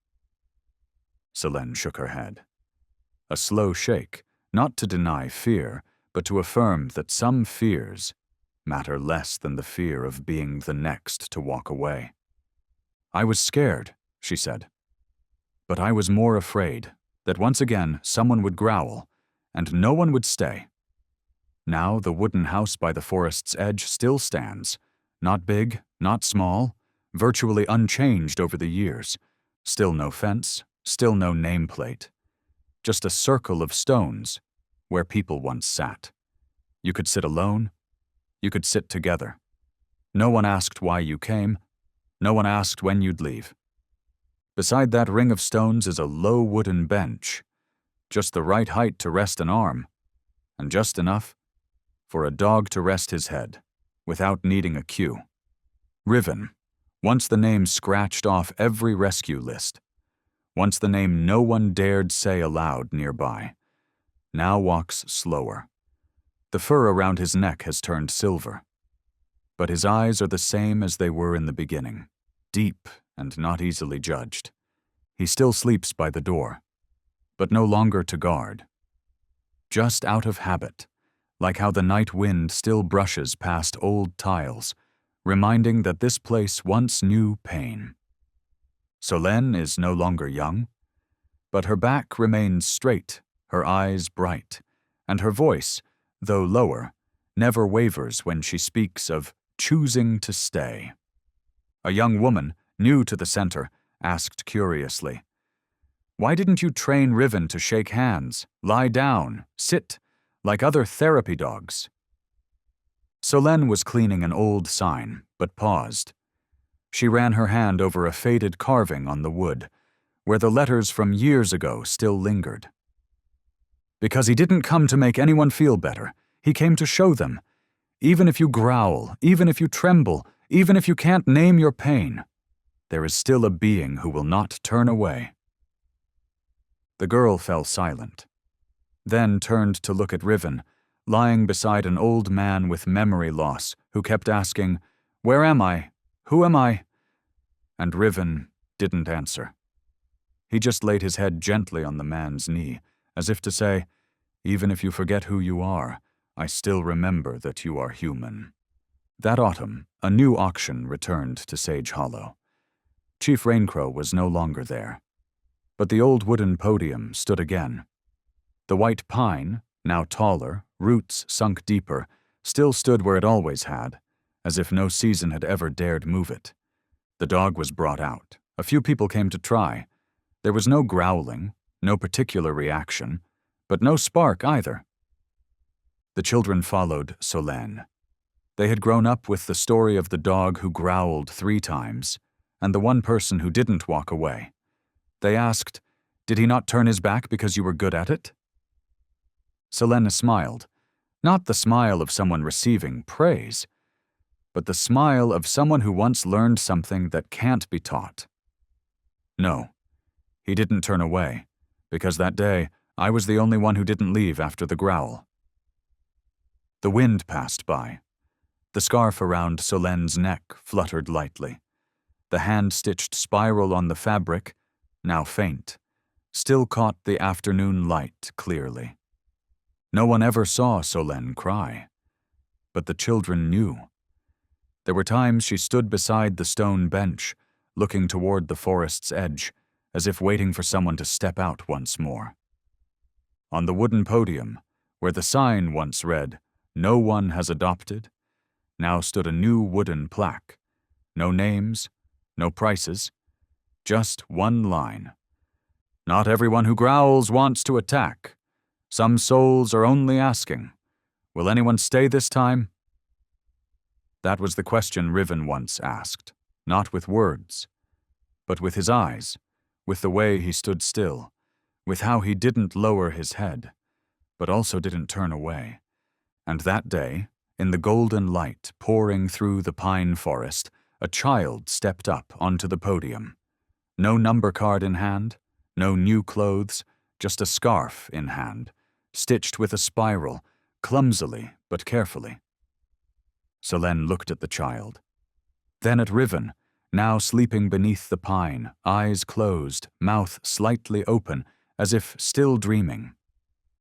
Solenne shook her head. A slow shake, not to deny fear, but to affirm that some fears matter less than the fear of being the next to walk away. I was scared, she said. But I was more afraid that once again someone would growl, and no one would stay. Now the wooden house by the forest's edge still stands, not big, not small, virtually unchanged over the years. Still no fence, still no nameplate. Just a circle of stones where people once sat. You could sit alone, you could sit together. No one asked why you came, no one asked when you'd leave. Beside that ring of stones is a low wooden bench, just the right height to rest an arm, and just enough for a dog to rest his head, without needing a cue. Riven, once the name scratched off every rescue list, once the name no one dared say aloud nearby, now walks slower. The fur around his neck has turned silver, but his eyes are the same as they were in the beginning, deep and not easily judged. He still sleeps by the door, but no longer to guard. Just out of habit, like how the night wind still brushes past old tiles, reminding that this place once knew pain. Solenne is no longer young, but her back remains straight, her eyes bright, and her voice, though lower, never wavers when she speaks of choosing to stay. A young woman, new to the center, asked curiously, "Why didn't you train Riven to shake hands, lie down, sit, like other therapy dogs?" Solène was cleaning an old sign, but paused. She ran her hand over a faded carving on the wood, where the letters from years ago still lingered. "Because he didn't come to make anyone feel better. He came to show them. Even if you growl, even if you tremble, even if you can't name your pain, there is still a being who will not turn away." The girl fell silent, then turned to look at Riven, lying beside an old man with memory loss who kept asking, "Where am I? Who am I?" And Riven didn't answer. He just laid his head gently on the man's knee, as if to say, "Even if you forget who you are, I still remember that you are human." That autumn, a new auction returned to Sage Hollow. Chief Raincrow was no longer there, but the old wooden podium stood again. The white pine, now taller, roots sunk deeper, still stood where it always had, as if no season had ever dared move it. The dog was brought out. A few people came to try. There was no growling, no particular reaction, but no spark either. The children followed Solène. They had grown up with the story of the dog who growled 3 times, and the one person who didn't walk away. They asked, "Did he not turn his back because you were good at it?" Solène smiled, not the smile of someone receiving praise, but the smile of someone who once learned something that can't be taught. "No, he didn't turn away, because that day I was the only one who didn't leave after the growl." The wind passed by. The scarf around Solène's neck fluttered lightly. The hand-stitched spiral on the fabric, now faint, still caught the afternoon light clearly. No one ever saw Solène cry, but the children knew. There were times she stood beside the stone bench, looking toward the forest's edge, as if waiting for someone to step out once more. On the wooden podium, where the sign once read, "No one has adopted," now stood a new wooden plaque. No names, no prices, just one line. "Not everyone who growls wants to attack. Some souls are only asking, will anyone stay this time?" That was the question Riven once asked, not with words, but with his eyes, with the way he stood still, with how he didn't lower his head, but also didn't turn away. And that day, in the golden light pouring through the pine forest, a child stepped up onto the podium. No number card in hand, no new clothes, just a scarf in hand, stitched with a spiral, clumsily but carefully. Solène looked at the child, then at Riven, now sleeping beneath the pine, eyes closed, mouth slightly open, as if still dreaming.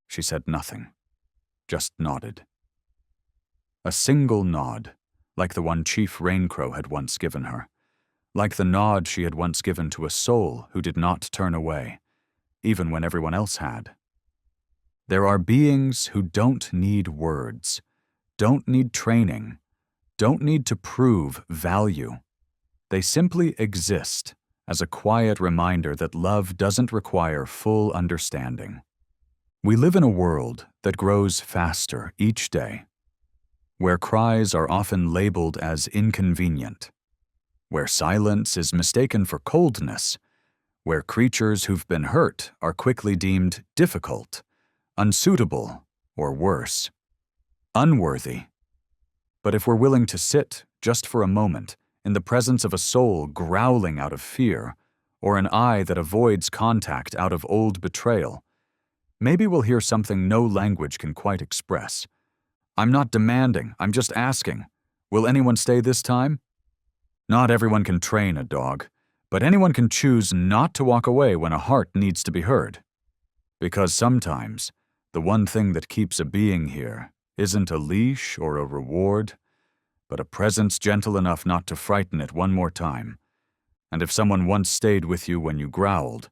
She said nothing, just nodded. A single nod, like the one Chief Raincrow had once given her, like the nod she had once given to a soul who did not turn away, even when everyone else had. There are beings who don't need words, don't need training, don't need to prove value. They simply exist as a quiet reminder that love doesn't require full understanding. We live in a world that grows faster each day, where cries are often labeled as inconvenient, where silence is mistaken for coldness, where creatures who've been hurt are quickly deemed difficult, unsuitable, or worse, unworthy. But if we're willing to sit, just for a moment, in the presence of a soul growling out of fear, or an eye that avoids contact out of old betrayal, maybe we'll hear something no language can quite express. "I'm not demanding, I'm just asking. Will anyone stay this time?" Not everyone can train a dog, but anyone can choose not to walk away when a heart needs to be heard. Because sometimes, the one thing that keeps a being here isn't a leash or a reward, but a presence gentle enough not to frighten it one more time. And if someone once stayed with you when you growled,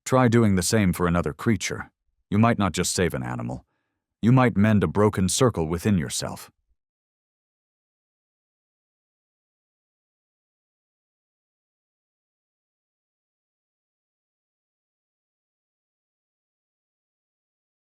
Try doing the same for another creature. You might not just save an animal. You might mend a broken circle within yourself.